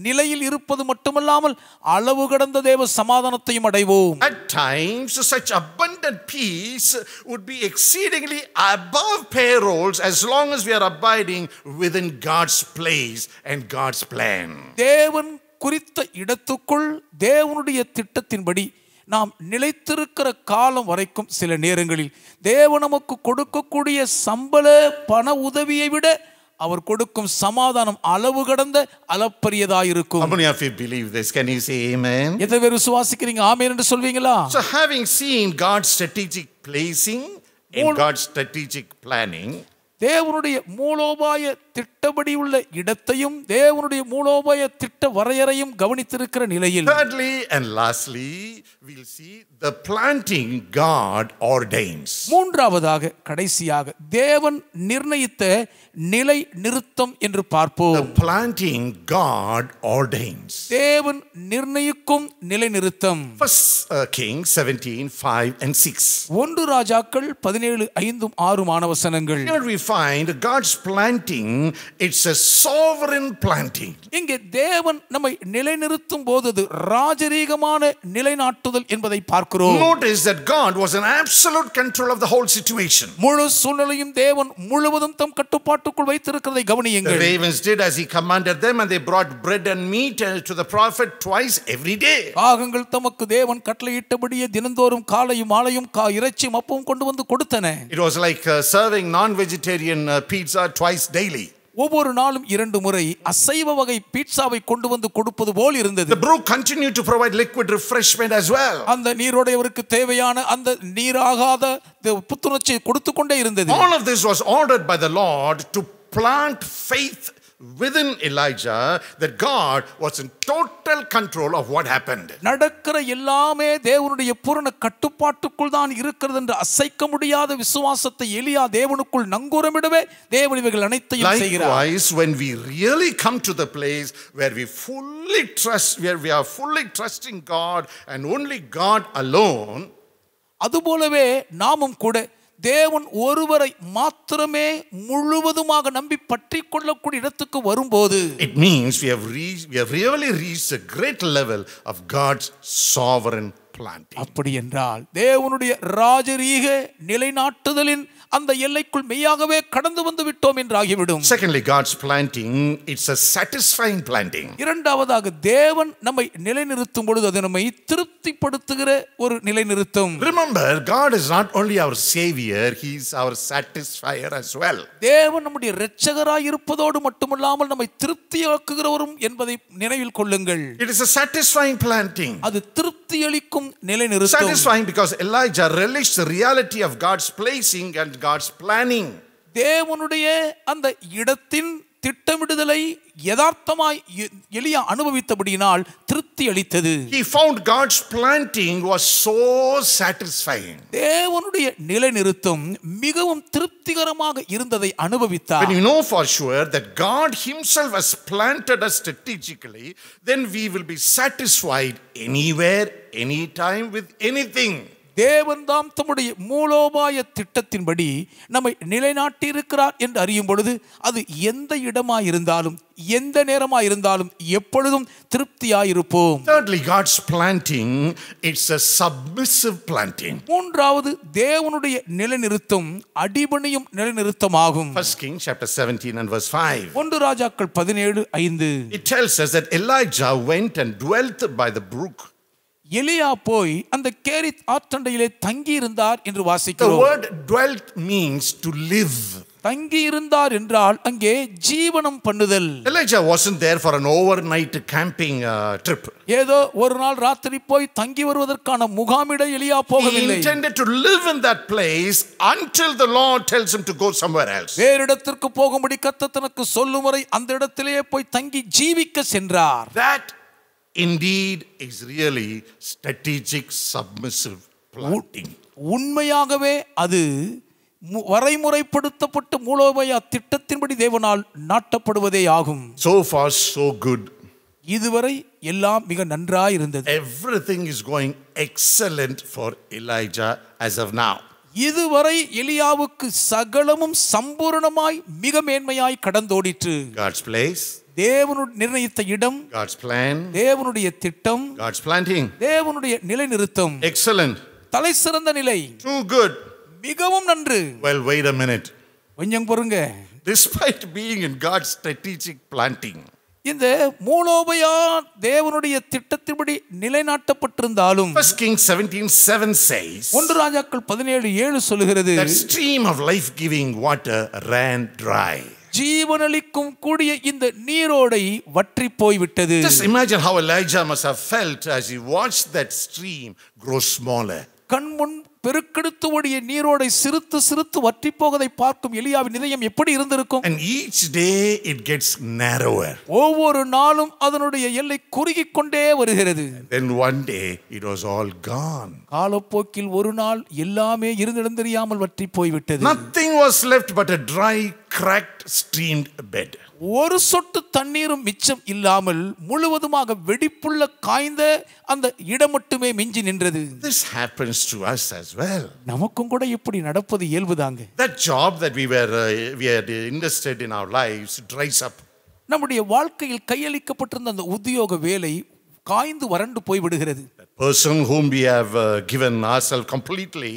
நிலையில் இருப்பது மட்டுமல்லாமல் அளவு கடந்த தேவ சமாதானத்தையும் அடைவோம். At times such abundant peace would be exceedingly above payrolls as long as we are abiding within God's place and God's plan. தேவன் குறித்த இடத்துக்குள் தேவனுடைய திட்டத்தின்படி நாம் நிலைத்திருக்கிற காலம் வரைக்கும் சில நேரங்களில் தேவன் நமக்கு கொடுக்கக்கூடிய சம்பள பண உதவியை விட அவர் கொடுக்கும் சமாதானம் அளவு கடந்த அளப்பரியதாயிருக்கும். How many of you believe this? Can you say amen? எத்தனை பேர் விசுவாசிக்கிறீங்க? ஆமென் என்று சொல்வீங்களா? So having seen God's strategic placing and God's strategic planning, தேவனுடைய மூலோபாய திட்டப்படி உள்ள இடத்தையும் தேவனுடைய மூலோபாய திட்ட வரையறையும் கவனித்திருக்கிற நிலையில், thirdly and lastly, we'll see the planting God ordains. மூன்றாவதாக கடைசியாக தேவன் நிர்ணயித்த நிலை நிறுத்தம் என்று பார்ப்போம். The planting God ordains. தேவன் நிர்ணயிக்கும் நிலை நிறுத்தம். 1 Kings 17:5 and 6. 1 ராஜாக்கள் 17:5-6 வசனங்கள். Here we find God's planting, it's a sovereign planting. இங்கே தேவன் நம்மை நிலைநிறுத்தும் போது அது ராஜரீகமான நிலைநாட்டுதல் என்பதை பார்க்கிறோம். Notice that God was in absolute control of the whole situation. முழு சூழ்நிலையும் தேவன் முழுவதும் தம் கட்டுப்பாட்டுக்குள் வைத்திருக்கிறதை The கவனியுங்கள். ravens did as he commanded them, and they brought bread and meat to the prophet twice every day. காகங்கள் தமக்கு தேவன் கட்டளையிட்டபடியே தினந்தோறும் காலையும் மாலையும் இறைச்சியும் அப்பவும் கொண்டு வந்து கொடுத்தன. It was like serving non-vegetarian pizza twice daily. ஒவ்வொரு நாளும் 2 முறை அசைவ வகை பீட்சாவை கொண்டு வந்து கொடுப்பது போல் இருந்தது. The brook continued to provide liquid refreshment as well. அந்த நீரோடையவருக்கு தேவையான அந்த நீராகாத புத்துணர்ச்சியை கொடுத்து கொண்டே இருந்தது. All of this was ordered by the Lord to plant faith within Elijah that God was in total control of what happened. நடக்கிற எல்லாமே தேவனுடைய பூரண கட்டுப்பாட்டுக்குள் தான் இருக்கிறது என்று அசைக்க முடியாத விசுவாசத்தை எலியா தேவனுக்குள் நங்கூரமிடவே தேவன் இவைகள் அனைத்தையும் செய்கிறார். Likewise, when we really come to the place where we fully trust, where we are fully trusting God and only God alone, அதுபோலவே நாமும் கூட தேவன் ஒருவரை மாத்திரமே முழுவதுமாக நம்பி பற்றி கொள்ளக்கூடிய இடத்துக்கு வரும்போது, it means we have really reached a great level of God's sovereign planting. அப்படி என்றால் தேவனுடைய ராஜரீக நிலைநாட்டுதலின் அந்த எல்லைக்குள் மெய்யாகவே கடந்து வந்து விட்டோம் என்று ஆகிவிடும். Secondly, God's planting, it's a satisfying planting. இரண்டாவதாக தேவன் நம்மை நிலைநிறுத்தும் பொழுது அது நம்மை திருப்திப்படுத்துகிற ஒரு நிலைநிறுத்தம். Remember, God is not only our savior, he is our satisfier as well. தேவன் நம்முடைய இரட்சகராய் இருப்பதோடு மட்டுமல்லாமல் நம்மை திருப்தியாக்குகிறவரும் என்பதை நினைவில் கொள்ளுங்கள். It is a satisfying planting. அது திருப்தி அளிக்கும் நிலைநிறுத்தம். Satisfying because Elijah relished the reality of God's placing and God's planning. தேவனுடைய அந்த இடத்தின் திட்டமிடுதலை யதார்த்தமாய் எலியா அனுபவித்தபடியினால் திருப்தி அளித்தது. He found God's planting was so satisfying. தேவனுடைய நிலைநிறுத்தம் மிகவும் திருப்திகரமாக இருந்ததை அனுபவித்தார். When you know for sure that God himself has planted us strategically, then we will be satisfied anywhere, anytime, with anything. தேவன் தாம் தம்முடைய மூலோபாய திட்டத்தின்படி நம்மை நிலைநாட்டி இருக்கிறார் என்று அறியும் பொழுது அது எந்த இடமாயிருந்தாலும் எந்த நேரமாயிருந்தாலும் எப்பொழுதும் திருப்தியாயிருப்போம். Thirdly, God's planting, it's a submissive planting. மூன்றாவது தேவனுடைய நிலைநிறுத்தம் அடிபணியும் நிலைநிறுத்தமாகும். 1 Kings chapter 17 and verse 5. 1 ராஜாக்கள் 17:5. It tells us that Elijah went and dwelt by the brook. எலியா போய் அந்த கேரித் ஆற்றண்டையிலே தங்கி இருந்தார் என்று The வாசிக்கிறோம். word dwelt means to live. தங்கி இருந்தார் என்றால் அங்கே ஜீவனம் பண்ணுதல். Elijah wasn't there for an overnight camping trip. ஏதோ ஒரு நாள் ராத்திரி போய் தங்கி வருவதற்கான முகாமிட எலியா He போகவில்லை. intended to live in that place until the Lord tells him to go somewhere else. வேறு இடத்திற்கு போகும்படி கர்த்தர் தனக்கு சொல்லும் வரை அந்த இடத்திலேயே போய் தங்கி ஜீவிக்க சென்றார். That indeed is really strategic submissive planting. உண்மையாகவே அது வரைமுறைப்படுத்தப்பட்ட மூலோபாய திட்டத்தின்படி தேவனால் நாட்டப்படுவதே ஆகும். So far so good. இதுவரை எல்லாம் மிக நன்றாய் இருந்தது. Everything is going excellent for Elijah as of now. இதுவரை எலியாவுக்கு சகலமும் சம்பூரணமாய் மிக மேன்மையாய் கடந்தோடிற்று. God's place, தேவனுடைய நிர்ணயித்த இடம், God's plan, தேவனுடைய திட்டம், God's planting, தேவனுடைய நிலைநிறுத்தம், excellent, தலை சிறந்த நிலை, too good. மிகவும் நன்று. Well, wait a minute. கொஞ்சம் பொறுங்க. Despite being in God's strategic planting, இந்த மூலோபாய தேவனுடைய திட்டத்தின்படி நிலைநாட்டப்பட்டிருந்தாலும் 1 Kings 17:7 says 1 ராஜாக்கள் 17:7 சொல்லுகிறது, that stream of life-giving water ran dry. ஜீவனளிக்கும் கூடிய இந்த நீரோடை வற்றி போய்விட்டது. Just imagine how Elijah must have felt as he watched that stream grow smaller. கண்முன் பெருக்கெடுத்து ஓடிய நீரோடை சிறுத்து சிறுத்து வற்றி போவதை பார்க்கும் எலியாவின் இதயம் எப்படி இருந்திருக்கும்? And each day it gets narrower. ஒவ்வொரு நாளும் அதனுடைய எல்லை குறுகிக் கொண்டே வருகிறது. Then one day it was all gone. காலப்போக்கில் ஒரு நாள் எல்லாமே இருந்திடம் தெரியாமல் வற்றி போய்விட்டது. Nothing was left but a dry, cracked, streamed bed. ஒரு சொட்டு தண்ணீரும் மிச்சம் இல்லாமல் முழுவதுமாக வெடிப்புள்ள காய்ந்த அந்த இடம் மட்டுமே மிஞ்சி நின்றது. This happens to us as well. நமக்கும் கூட இப்படி நடப்பது இயல்புதாங்க. That job that we had invested in our lives dries up. நம்முடைய வாழ்க்கையில் கையளிக்கப்பட்டிருந்த அந்த உத்தியோக வேலை காய்ந்து வறண்டு போய்விடுகிறது. That person whom we have given ourselves completely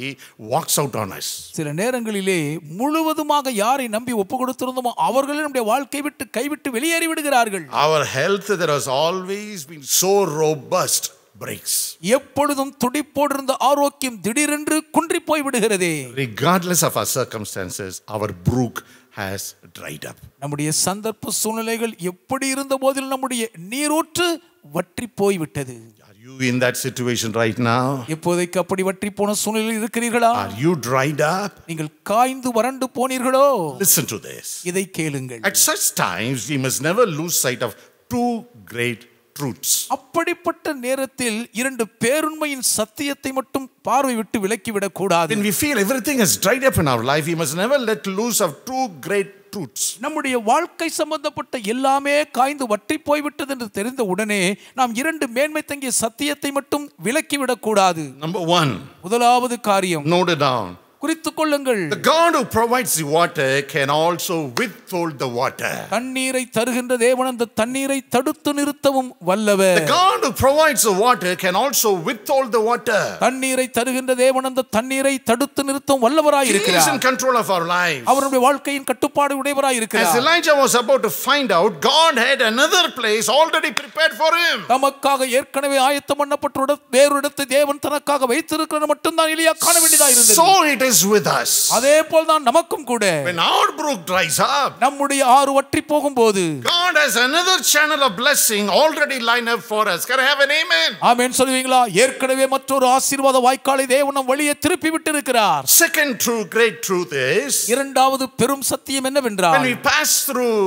walks out on us. சில நேரங்களிலே முழுவதுமாக யாரை நம்பி ஒப்பு கொடுத்திருந்தோமோ அவர்களே நம்முடைய வாழ்க்கை விட்டு கைவிட்டு வெளியேறி விடுகிறார்கள். Our health that has always been so robust breaks. எப்பொழுதும் துடிப்போடு இருந்த ஆரோக்கியம் திடீரென்று குன்றி போய் விடுகிறதே. Regardless of our circumstances, our brook has dried up. நம்முடைய சந்தர்ப்ப சூழ்நிலைகள் எப்படி இருந்த போதிலும் நம்முடைய நீரூற்று வற்றி போய்விட்டது. Are you in that situation right now? இப்போதைக்கு அப்படி வற்றி போன சூழ்நிலையில் இருக்கிறீர்களா? Are you dried up? நீங்கள் காய்ந்து வறண்டு போனீர்களோ? Listen to this. இதை கேளுங்கள். At such times we must never lose sight of two great truths. அப்படிப்பட்ட நேரத்தில் இரண்டு பேருண்மையின் சத்தியத்தை மட்டும் பார்வை விட்டு விலக்கி விடக் கூடாது. When we feel everything has dried up in our life, we must never let loose of two great truths. நம்முடைய வாழ்க்கை சம்பந்தப்பட்ட எல்லாமே காய்ந்து வற்றி போய்விட்டது என்று தெரிந்த உடனே நாம் இரண்டு மேன்மை தங்கிய சத்தியத்தை மட்டும் விலக்கி விடக் கூடாது. Number one, முதலாவது காரியம், note it down. குறித்துக் கொள்ளுங்கள். The God who provides the water can also withhold the water. தண்ணீரை தருகின்ற தேவன் அந்த தண்ணீரை தடுத்து நிறுத்தவும் வல்லவர். The God who provides the water can also withhold the water. தண்ணீரை தருகின்ற தேவன் அந்த தண்ணீரை தடுத்து நிறுத்தவும் வல்லவராய் He is இருக்கிறார். in control of our lives. அவருடைய வாழ்க்கையின் கட்டுப்பாடு உடையவராய் As இருக்கிறார். Elijah was about to find out, God had another place already prepared for him. தமக்காக ஏற்கனவே ஆயத்தம் பண்ணப்பட்ட வேறு இடத்தை தேவன் தனக்காக வைத்திருக்கிறது மட்டும்தான் எலியா காண வேண்டியதாக இருந்தது. So it is with us. அதே போல் தான் நமக்கும் கூட When our brook dries up, நம்முடைய ஆறு வற்றி போகும்போது God has another channel of blessing already lined up for us. Can I have an amen? ஆமென் சொல்வீங்களா? ஏற்கனவே மற்றொரு ஆசீர்வாத வாய்க்காலை தேவன் நம் வழியே திருப்பி விட்டு இருக்கிறார். Second true great truth is, இரண்டாவது பெரும் சத்தியம் என்னவென்றால், when we pass through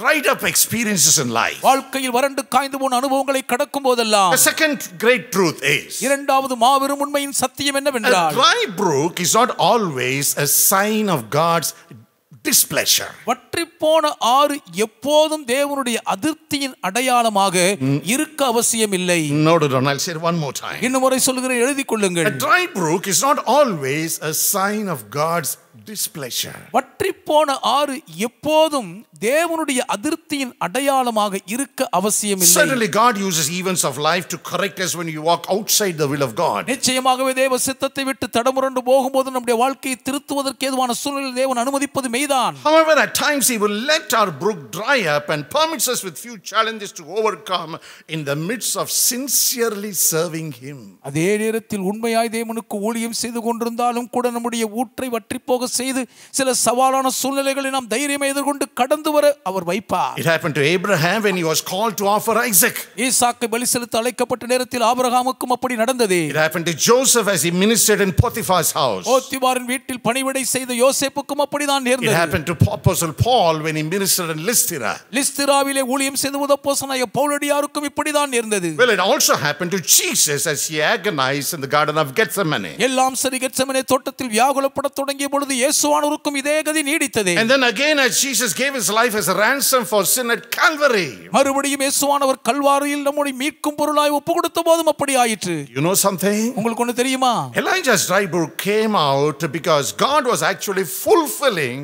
dried up experiences in life, வாழ்க்கையில் வறண்டு காய்ந்து போன அனுபவங்களை கடக்கும் போதெல்லாம், the second great truth is, இரண்டாவது மாபெரும் உண்மையின் சத்தியம் a என்னவென்றால், dry brook is not always a sign of God's displeasure. வற்றி போன ஆறு எப்போதும் தேவனுடைய அதிருப்தியின் அடையாளமாக இருக்க அவசியம் இல்லை. Note it down. I'll say it one more time. இன்னும் முறை சொல்கிறேன், எழுதிக் கொள்ளுங்கள். A dry brook is not always a sign of God's displeasure. வற்றி போன ஆறு எப்போதும் தேவனுடைய அதிருப்தியின் அடையாளமாக இருக்க அவசியம் இல்லை. Certainly God uses events of life to correct us when you walk outside the will of God. நிச்சயமாகவே தேவ சித்தத்தை விட்டு தடமுரண்டு போகும்போது நம்முடைய வாழ்க்கையை திருத்துவதற்கு ஏதுவான சூழ்நிலையில் தேவன் அனுமதிப்பது மெய்தான். However, at times He will let our brook dry up and permits us with few challenges to overcome in the midst of sincerely serving Him. அதே நேரத்தில் உண்மையாய் தேவனுக்கு ஊழியம் செய்து கொண்டிருந்தாலும் கூட நம்முடைய ஊற்றை வற்றி போக செய்து சில சவாலான சூழ்நிலைகளை நாம் தைரியமாக எதிர்கொண்டு கடந்து வர அவர் வைப்பார். It happened to Abraham when he was called to offer Isaac. ஈசாக்கை பலி செலுத்த அழைக்கப்பட்ட நேரத்தில் ஆபிரகாமுக்கும் அப்படி நடந்தது. It happened to Joseph as he ministered in Potiphar's house. போத்திபாரின் வீட்டில் பணிவிடை செய்த யோசேப்புக்கும் அப்படிதான் நேர்ந்தது. It happened to Apostle Paul when he ministered in Lystra. லிஸ்திராவிலே ஊழியம் செய்த அப்போஸ்தலனாகிய பவுலடியாருக்கும் இப்படிதான் நேர்ந்தது. Well, it also happened to Jesus as he agonized in the garden of Gethsemane. எல்லாம் சரி, கெத்செமனே தோட்டத்தில் வியாகுலப்படத் தொடங்கிய பொழுது இயேசுவானவருக்கும் இதே கதி நீடித்தது. And then again as Jesus gave his life as a ransom for sin at Calvary. மறுபடியும் இயேசுவானவர் கல்வாரியில் நம்மை மீட்கும் பொருளாய் ஒப்புக்கொடுத்த போதும் அப்படி ஆயிற்று. You know something? உங்களுக்கு ஒன்று தெரியுமா? Elijah's dry brook came out because God was actually fulfilling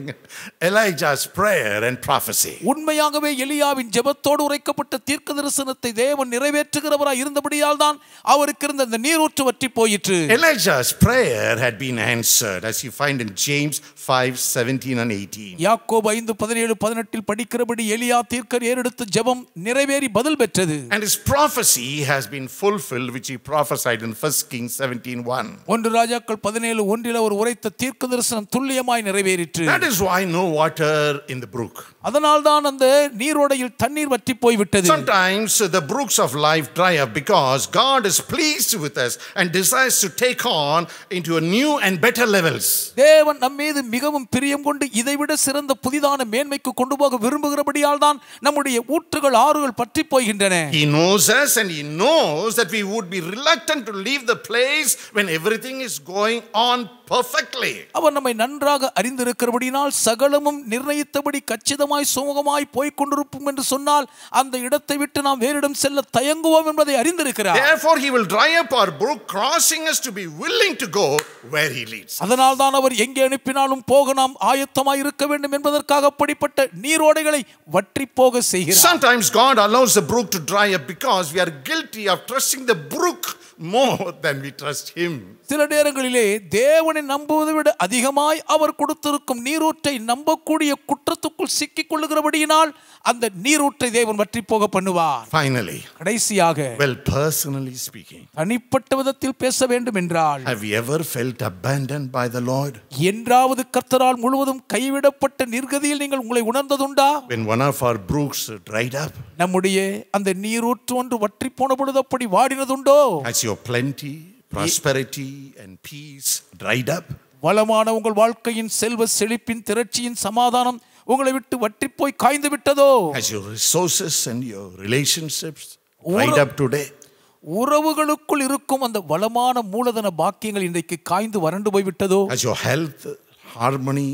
Elijah's prayer and prophecy. உண்மையாகவே எலியாவின் ஜெபத்தோடு உரைக்கப்பட்ட தீர்க்கதரிசனத்தை தேவன் நிறைவேற்றுகிறவராய் இருந்தபடியால் தான் அவருக்கு இருந்த அந்த நீரூற்று வற்றி போயிற்று. Elijah's prayer had been answered as you find in James 5:17 and 18. யாக்கோபு 5:17-18 படிக்கிறபடி எலியா தீர்க்கர் ஏறெடுத்த ஜெபம் நிறைவேறி பதில் பெற்றது. And his prophecy has been fulfilled which he prophesied in 1 Kings 17:1. 1 ராஜாக்கள் 17:1 அவர் உரைத்த தீர்க்கதரிசனம் துல்லியமாய் நிறைவேறிற்று. That is why no water in the brook. அதனால் தான் அந்த நீரோடையில் தண்ணீர் வற்றி போய் விட்டது. Sometimes the brooks of life dry up because God is pleased with us and desires to take on into a new and better levels. தேவன் நம்மீது மிகவும் பிரியம் கொண்டு இதைவிட சிறந்த புதிதான மேன்மைக்கு கொண்டு போக விரும்புகிறபடியால் தான் நம்முடைய ஊற்றுகள் ஆறுகள் பற்றி போகின்றன. He knows us and he knows that we would be reluctant to leave the place when everything is going on perfectly. அவர் நம்மை நன்றாக அறிந்திருக்கிறபடியால் சகலமும் நிர்ணயித்தபடி கச்சிதமாய் சுமூகமாய் போய்க் கொண்டிருப்போம் என்று சொன்னால் அந்த இடத்தை விட்டு நாம் வேறிடம் செல்ல தயங்குவோம் என்பதை அறிந்திருக்கிறார். Therefore he will dry up our brook, causing us to be willing to go where he leads. அதனால் தான் அவர் எங்கே அனுப்பினாலும் போக நாம் ஆயத்தமாய் இருக்க வேண்டும் என்பதற்காக அப்படிப்பட்ட நீரோடைகளை வற்றி போக செய்கிறார். Sometimes God allows the brook to dry up because we are guilty of trusting the brook more than we trust him. சில நேரங்களிலே தேவனை நம்புவதை விட அதிகமாய் அவர் கொடுத்திருக்கும் நீரூற்றை நம்பக்கூடிய குற்றத்துக்குள் சிக்கிக் கொள்ளுகிறபடியினால் அந்த நீரூற்றை தேவன் வற்றி போக பண்ணுவார். Finally, கடைசியாக, well, personally speaking, தனிப்பட்ட விதத்தில் பேச வேண்டும் என்றால், have you ever felt abandoned by the Lord? என்றாவது கர்த்தரால் முழுவதும் கைவிடப்பட்ட நிர்கதியில் நீங்கள் உங்களை உணர்ந்ததுண்டா? When one of our brooks dried up, நம்முடைய அந்த நீரூற்று ஒன்று வற்றி போன பொழுது அப்படி வாடினதுண்டோ? has your plenty, prosperity and peace dried up? வளமான உங்கள் வாழ்க்கையின் செல்வ செழிப்பின் திரட்சியின் சமாதானம் உங்களை விட்டு வற்றி போய் காய்ந்து விட்டதோ? Has your resources and your relationships dried up today? உறவுகளுக்குள் இருக்கும் அந்த வளமான மூலதன பாக்கியங்கள் இன்றைக்கு காய்ந்து வறண்டு போய் விட்டதோ? Has your health, harmony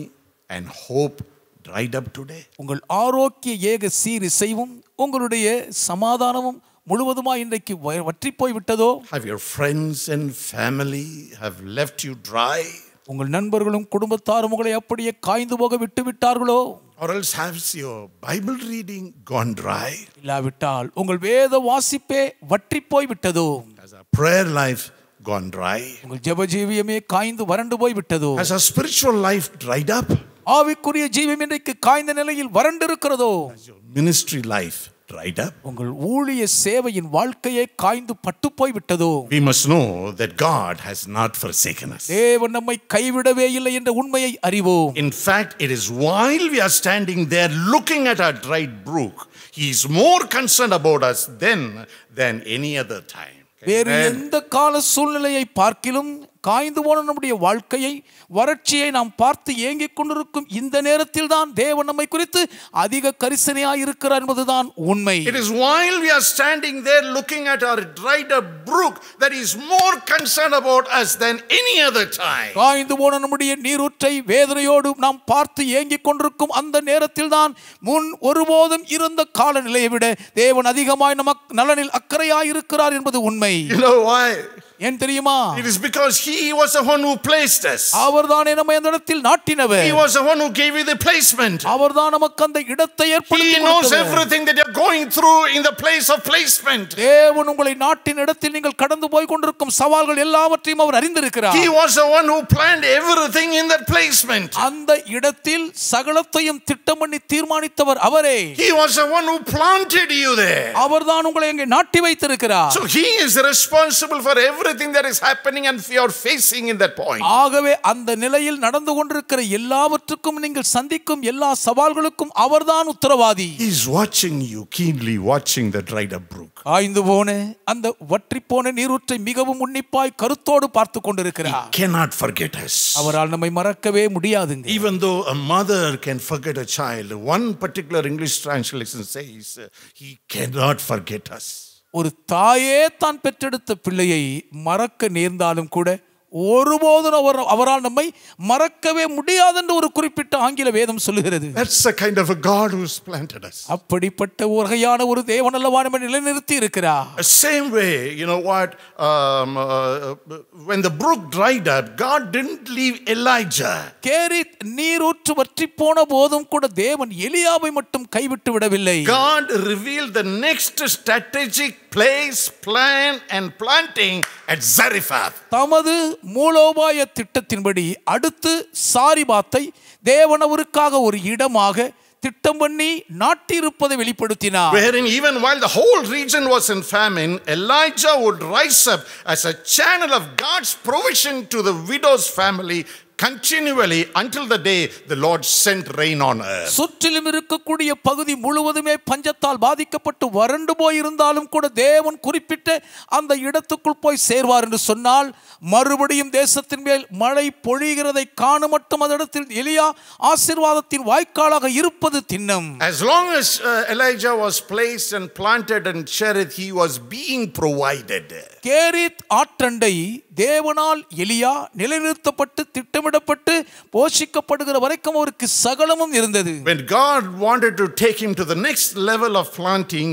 and hope dried up today? உங்கள் ஆரோக்கிய ஏக சீரிசைவும் உங்களுடைய சமாதானமும் முழுவதுமாய் இன்றைக்கு வற்றி போய் விட்டதோ? Have your friends and family have left you dry? உங்கள் நண்பர்களும் குடும்பத்தாரும் உங்களை அப்படியே காய்ந்து போக விட்டு விட்டார்களோ? Or else has your Bible reading gone dry? இல்லாவிட்டால் உங்கள் வேத வாசிப்பே வற்றி போய் விட்டதோ? Has our prayer life gone dry? உங்கள் ஜெப ஜீவியமே காய்ந்து வறண்டு போய் விட்டதோ? Has our spiritual life dried up? ஆவிக்குரிய ஜீவியம் இன்றைக்கு காய்ந்த நிலையில் வறண்டு இருக்கிறதோ? Has your ministry life dried up. உங்கள் ஊழிய சேவையின் வாழ்க்கையை காய்ந்து பட்டு போய் விட்டதோ? We must know that God has not forsaken us. தேவன் நம்மை கைவிடவே இல்லை என்ற உண்மையை அறிவோம். In fact, it is while we are standing there looking at our dried brook, He is more concerned about us than any other time. வேறு எந்த கால சூழ்நிலையை பார்க்கிலும் காய்ந்து போன நம்முடைய வாழ்க்கையை, வறட்சியை நாம் பார்த்து ஏங்கிக் கொண்டிருக்கும் இந்த நேரத்தில் தான் தேவன் நம்மை குறித்து அதிக கரிசனையாய் இருக்கிறார் என்பதுதான் உண்மை. It is while we are standing there looking at our dried up brook that He is more concerned about us than any other time. காய்ந்து போன நம்முடைய நீரூற்றை வேதனையோடு நாம் பார்த்து ஏங்கிக் கொண்டிருக்கும் அந்த நேரத்தில் தான் முன் ஒருபோதும் இருந்த காலநிலையை விட தேவன் அதிகமாய் நமக்கு நலனில் அக்கறையாய் இருக்கிறார் என்பது உண்மை. You know why? ஏன் தெரியுமா? It is because He was the one who placed us. அவர்தானே நம்மை அந்த இடத்தில் நாட்டினவர். He was the one who gave you the placement. அவர்தான் நமக்கு அந்த இடத்தை ஏற்படுத்தி He knows everything that you are going through in the place of placement. தேவன் உங்களை நாட்டின இடத்தில் நீங்கள் கடந்து போய் கொண்டிருக்கும் சவால்கள் எல்லாவற்றையும் அவர் அறிந்திருக்கிறார். He was the one who planned everything in that placement. அந்த இடத்தில் சகலத்தையும் திட்டம் பண்ணி தீர்மானித்தவர் அவரே. He was the one who planted you there. அவர்தான் உங்களை அங்கே நாட்டி வைத்திருக்கிறார். So He is responsible for everything that is happening and you are facing in that point. ஆகவே அந்த நிலையில் நடந்து கொண்டிருக்கிற எல்லாவற்றுக்கும் நீங்கள் சந்திக்கும் எல்லா சவால்களுக்கும் அவர்தான் உத்தரவாதி. He is watching you keenly, watching the dried up brook. காய்ந்து போன அந்த வற்றி போன நீரூற்றை மிகவும் உன்னிப்பாய் கருத்தோடு பார்த்து கொண்டிருக்கிறார். He cannot forget us. அவரால் நம்மை மறக்கவே முடியாதுங்க. Even though a mother can forget a child, one particular English translation says He cannot forget us. ஒரு தாயே தான் பெற்றெடுத்த பிள்ளையை மறக்க நேர்ந்தாலும் கூட ஒருபோதும் அவரால் நம்மை மறக்கவே முடியாது என்று ஒரு குறிப்பிட்ட ஆங்கில வேதம் சொல்லுகிறது. That's the kind of a God who's planted us. அப்படிப்பட்ட வகையான ஒரு தேவன் அல்லவா நம்மை நிலைநிறுத்தி இருக்கிறார். Same way, you know what? When the brook dried up, God didn't leave Elijah. Cherith நீரூற்று வற்றி போன போதும் கூட தேவன் எலியாவை மட்டும் கைவிட்டு விடவில்லை. God revealed the next strategic place, plan and planting at Zarephath. தமது மூலோபாய திட்டத்தின்படி அடுத்து சாரிபாத்தை தேவன் அவருக்காக ஒரு இடமாக திட்டம் பண்ணி நாட்டியிருப்பதை வெளிப்படுத்தினார். Wherein even while the whole region was in famine, Elijah would rise up as a channel of God's provision to the widow's family continually until the day the Lord sent rain on earth. சுற்றிலும் இருக்கக்கூடிய பகுதி முழுவதுமே பஞ்சத்தால் பாதிக்கப்பட்டு வறண்டு போய் இருந்தாலும் கூட தேவன் குறிப்பிட்ட அந்த இடத்துக்குள் போய் சேர்வார் என்று சொன்னால் மறுபடியும் தேசத்தின் மேல் மழை பொழிகிறதை காண மட்டும் அந்த இடத்தில் எலியா ஆசீர்வாதத்தின் வாய்க்காலாக இருப்பது திண்ணம். As long as Elijah was placed and planted in Cherith, he was being provided. Cherith ஆற்றண்டை தேவனால் எலியா நிலைநிறுத்தப்பட்டு திட்டமிடப்பட்டு போஷிக்கப்படுகிற வரைக்கும் அவருக்கு சகலமும் இருந்தது. When God wanted to take him to the next level of planting,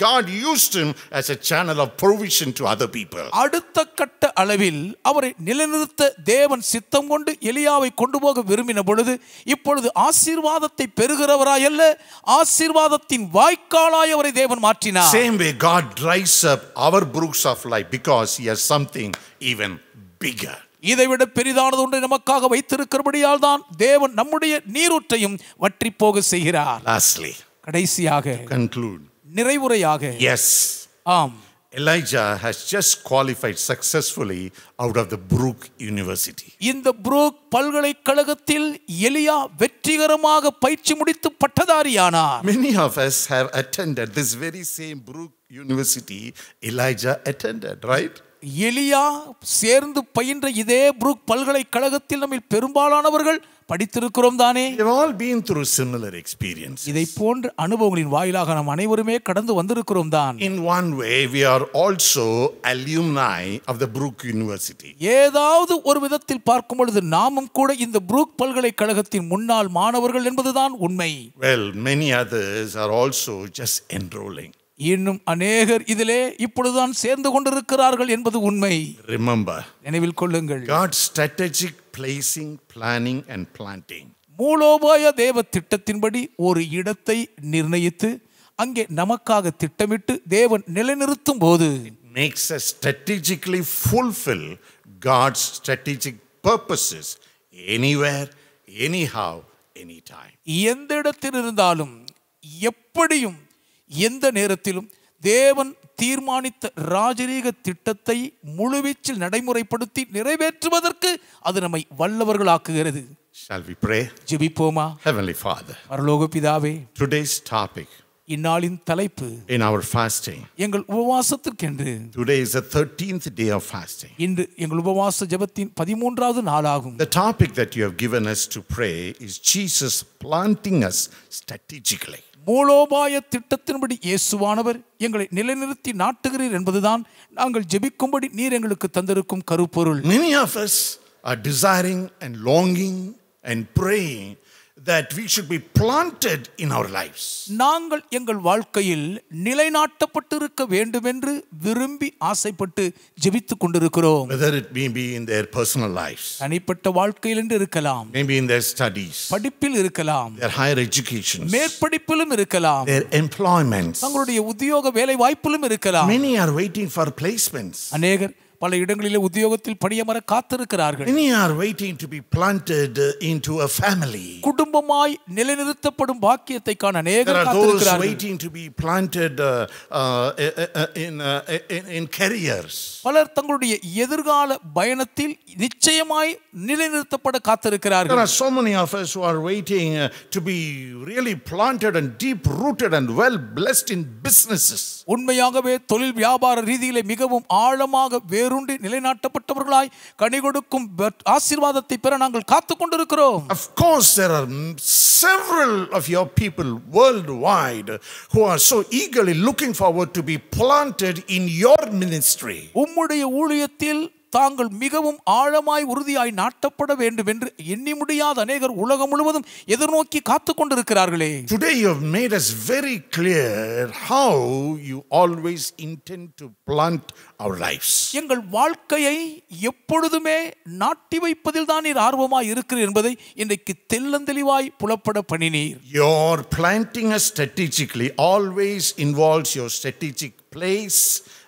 God used him as a channel of provision to other people. அடுத்த கட்ட அளவில் அவரை நிலைநிறுத்த தேவன் சித்தம் கொண்டு எலியாவை கொண்டு போக விரும்பின பொழுது இப்பொழுது ஆசீர்வாதத்தை பெறுகிறவராய் அல்ல, ஆசீர்வாதத்தின் வாய்க்காலாய் அவரை தேவன் மாற்றினார். Same way God dries up our brooks of life because He has something even bigger. இதைவிட பெரிதானது ஒன்றை நமக்காக வைத்திருக்கிறபடியால் தான் தேவன் நம்முடைய நீரூற்றையும் வற்றி போக செய்கிறார். Lastly, கடைசியாக conclude. நிறைவுரையாக, Yes, ஆம், Elijah has just qualified successfully out of the Brook University. இந்த புரூக் பல்கலைக்கழகத்தில் எலியா வெற்றிகரமாக பயிற்சி முடித்து பட்டதாரியானார். Many of us have attended this very same Brook University Elijah attended, right? எலியா சேர்ந்து பயின்ற இதே புரூக் பல்கலைக்கழகத்தில் நம்ம பெரும்பாலானவர்கள் படித்திருக்கிறோம் தானே. We've all been through similar experiences. இதை போன்ற அனுபவங்களின் வாயிலாக நாம் அனைவருமே கடந்து வந்திருக்கிறோம் தான். In one way, we are also alumni of the Brook University. ஏதாவது ஒரு விதத்தில் பார்க்கும் பொழுது நாமும் கூட இந்த புரூக் பல்கலைக்கழகத்தின் முன்னாள் மாணவர்கள் என்பதுதான் உண்மை. Well, many others are also just enrolling. இன்னும் அநேகர் இதிலே இப்பொழுதுதான் சேர்ந்து கொண்டிருக்கிறார்கள் என்பது உண்மை. Remember, நினைவில் கொள்ளுங்கள், God's strategic placing, planning and planting. மூலோபாய தேவ திட்டத்தின்படி ஒரு இடத்தை நிர்ணயித்து அங்கே நமக்காக திட்டமிட்டு தேவன் நிலைநிறுத்தும் போது Makes us strategically fulfill God's strategic purposes anywhere, anyhow, anytime. எந்த இடத்தில் இருந்தாலும் எப்படியும் எந்த நேரத்திலும் தேவன் தீர்மானித்த ராஜரீக திட்டத்தை முழுவீச்சில் நடைமுறைப்படுத்தி நிறைவேற்றுவதற்கு அது நம்மை வல்லவர்களாக்குகிறது. Shall we pray? ஜெபிப்போமா? Heavenly Father, பரலோக பிதாவே, today's topic இந்நாளின் தலைப்பு in our fasting. எங்கள் உபவாசத்திற்கென்று. Today is the 13th day of fasting. இன்று எங்கள் உபவாச ஜெபத்தின் 13வது நாளாகும். The topic that you have given us to pray is Jesus planting us strategically. மூலோபாய திட்டத்தின்படி இயேசுவானவர் எங்களை நிலைநிறுத்தி நாட்டுகிறீர் என்பதுதான் நாங்கள் ஜெபிக்கும்படி நீர் எங்களுக்கு தந்திருக்கும் கருப்பொருள். Many of us are desiring and longing and praying that we should be planted in our lives. நாங்கள் எங்கள் வாழ்க்கையில் நிலைநாட்டப்பட்டிருக்க வேண்டும் என்று விரும்பி ஆசைப்பட்டு ஜெபித்துக் கொண்டிருக்கிறோம். Whether it may be in their personal lives, தனிப்பட்ட வாழ்க்கையில் என்று இருக்கலாம், maybe in their studies, படிப்பில் இருக்கலாம், their higher education, மேற்படிப்பிலும் இருக்கலாம், their employments. தங்களுடைய உத்தியோக வேலை வாய்ப்பிலும் இருக்கலாம். Many are waiting for placements. அநேகர் பல இடங்களிலே உத்தியோகத்தில் பணியமர காத்திருக்கிறார்கள். Many are waiting to be planted into a family. குடும்பமாய் நிலைநிறுத்தப்படும் பாக்கியத்தை காண There அநேகர் are those காத்திருக்கிறார்கள். waiting to be planted in careers. பலர் தங்களுடைய எதிர்கால பயணத்தில் நிச்சயமாய் நிலைநிறுத்தப்பட காத்திருக்கிறார்கள். There are so many of us who are waiting to be really planted and deep rooted and well blessed in businesses. உண்மையாகவே தொழில் வியாபார ரீதியிலே மிகவும் ஆழமாக வேரூன்றி நிலைநாட்டப்பட்டவர்களாய் கனி கொடுக்கும் ஆசீர்வாதத்தை பெற நாங்கள் காத்துக் கொண்டிருக்கிறோம். Of course, there are several of your people worldwide who are so eagerly looking forward to be planted in your ministry. உம்முடைய ஊழியத்தில் தாங்கள் மிகவும் ஆழமாய் உறுதியாய் நாட்டப்பட வேண்டும் என்று எண்ணி முடியாத அநேகர் உலகம் முழுவதும் எதிர்நோக்கி காத்துக் கொண்டிருக்கிறார்களே. Today you have made us very clear how you always intend to plant our lives. எங்கள் வாழ்க்கையை எப்பொழுதுமே நாட்டி வைப்பதில் தான் நீர் ஆர்வமாய் இருக்கிறீர் என்பதை இன்றைக்கு தெள்ளந்தெளிவாய் புலப்பட பண்ணினீர். Your planting us strategically always involves your strategic place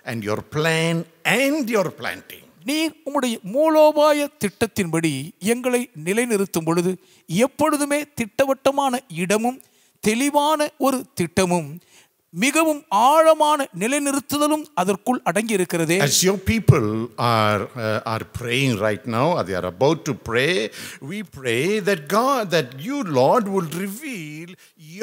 and your plan and your planting. நீர் உம்முடைய மூலோபாய திட்டத்தின்படி எங்களை நிலைநிறுத்தும் பொழுது எப்பொழுதுமே திட்டவட்டமான இடமும் தெளிவான ஒரு திட்டமும் மிகவும் ஆழமான நிலைநிறுத்துதலும் அதற்குள் அடங்கி இருக்கிறதே. As your people are praying right now, or they are about to pray, we pray that you, Lord, will reveal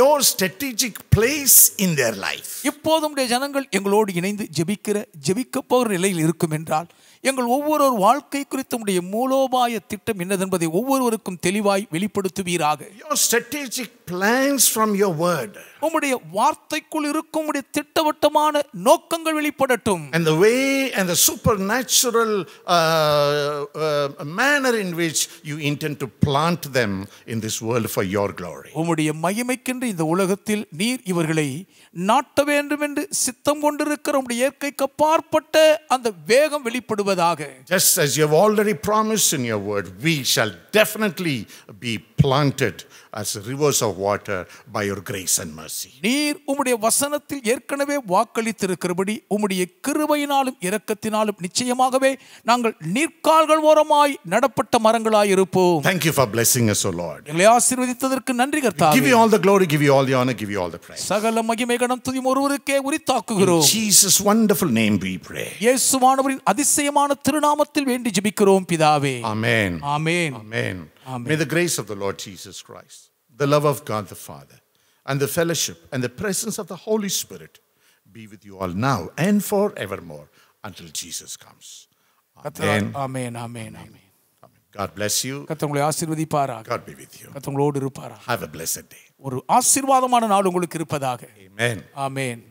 your strategic place in their life. இப்போதும் ஜனங்கள் எங்களோடு இணைந்து ஜெபிக்க போகிற நிலையில் இருக்கும் என்றால் எங்கள் ஒவ்வொரு வாழ்க்கை குறித்து உம்முடைய மூலோபாய திட்டம் என்னதென்பதை ஒவ்வொருவருக்கும் தெளிவாய் வெளிப்படுத்துவீராக. Your strategic plans from your word. உம்முடைய வார்த்தைக்குள் இருக்கும் உம்முடைய திட்டவட்டமான நோக்கங்கள் வெளிப்படட்டும். And the way and the supernatural manner in which you intend to plant them in this world for your glory. உம்முடைய மகிமைக்கென்று இந்த உலகத்தில் நீர் இவர்களை நாட்ட வேண்டும் என்று சித்தம் கொண்டிருக்கிற உம்முடைய இயற்கைக்கு அப்பாற்பட்ட அந்த வேகம் வெளிப்படுவதாக. Just as you have already promised in your word, we shall definitely be planted as rivers of water by your grace and mercy. நீர் உம்முடைய வசனத்தில் ஏற்கனவே வாக்களித்திருக்கிறபடி உம்முடைய கிருபையினாலும் இரக்கத்தினாலும் நிச்சயமாகவே நாங்கள் நீர்க்கால்கள் ஓரமாய் நடப்பட்ட மரங்களாய் இருப்போம். Thank you for blessing us, O Lord. எங்களை ஆசீர்வதித்ததற்கு நன்றி கர்த்தாவே. Give you all the glory, give you all the honor, give you all the praise. சகல மகிமை கனம் துதி ஒருவருக்கே உரித்தாக்குகிறோம். In Jesus' wonderful name we pray. இயேசுவானவரின் அதிசயமான திருநாமத்தில் வேண்டி ஜெபிக்கிறோம் பிதாவே. Amen. Amen. Amen. Amen. May the grace of the Lord Jesus Christ, the love of God the Father, and the fellowship and the presence of the Holy Spirit be with you all now and forevermore until Jesus comes. Amen. Amen. Amen. Amen. God bless you. கர்த்தர் உங்களை ஆசீர்வதிப்பாராக. God be with you. கர்த்தர் உங்களோடு இருப்பாராக. Have a blessed day. ஒரு ஆசீர்வாதமான நாள் உங்களுக்கு இருப்பதாக. Amen. ஆமென்.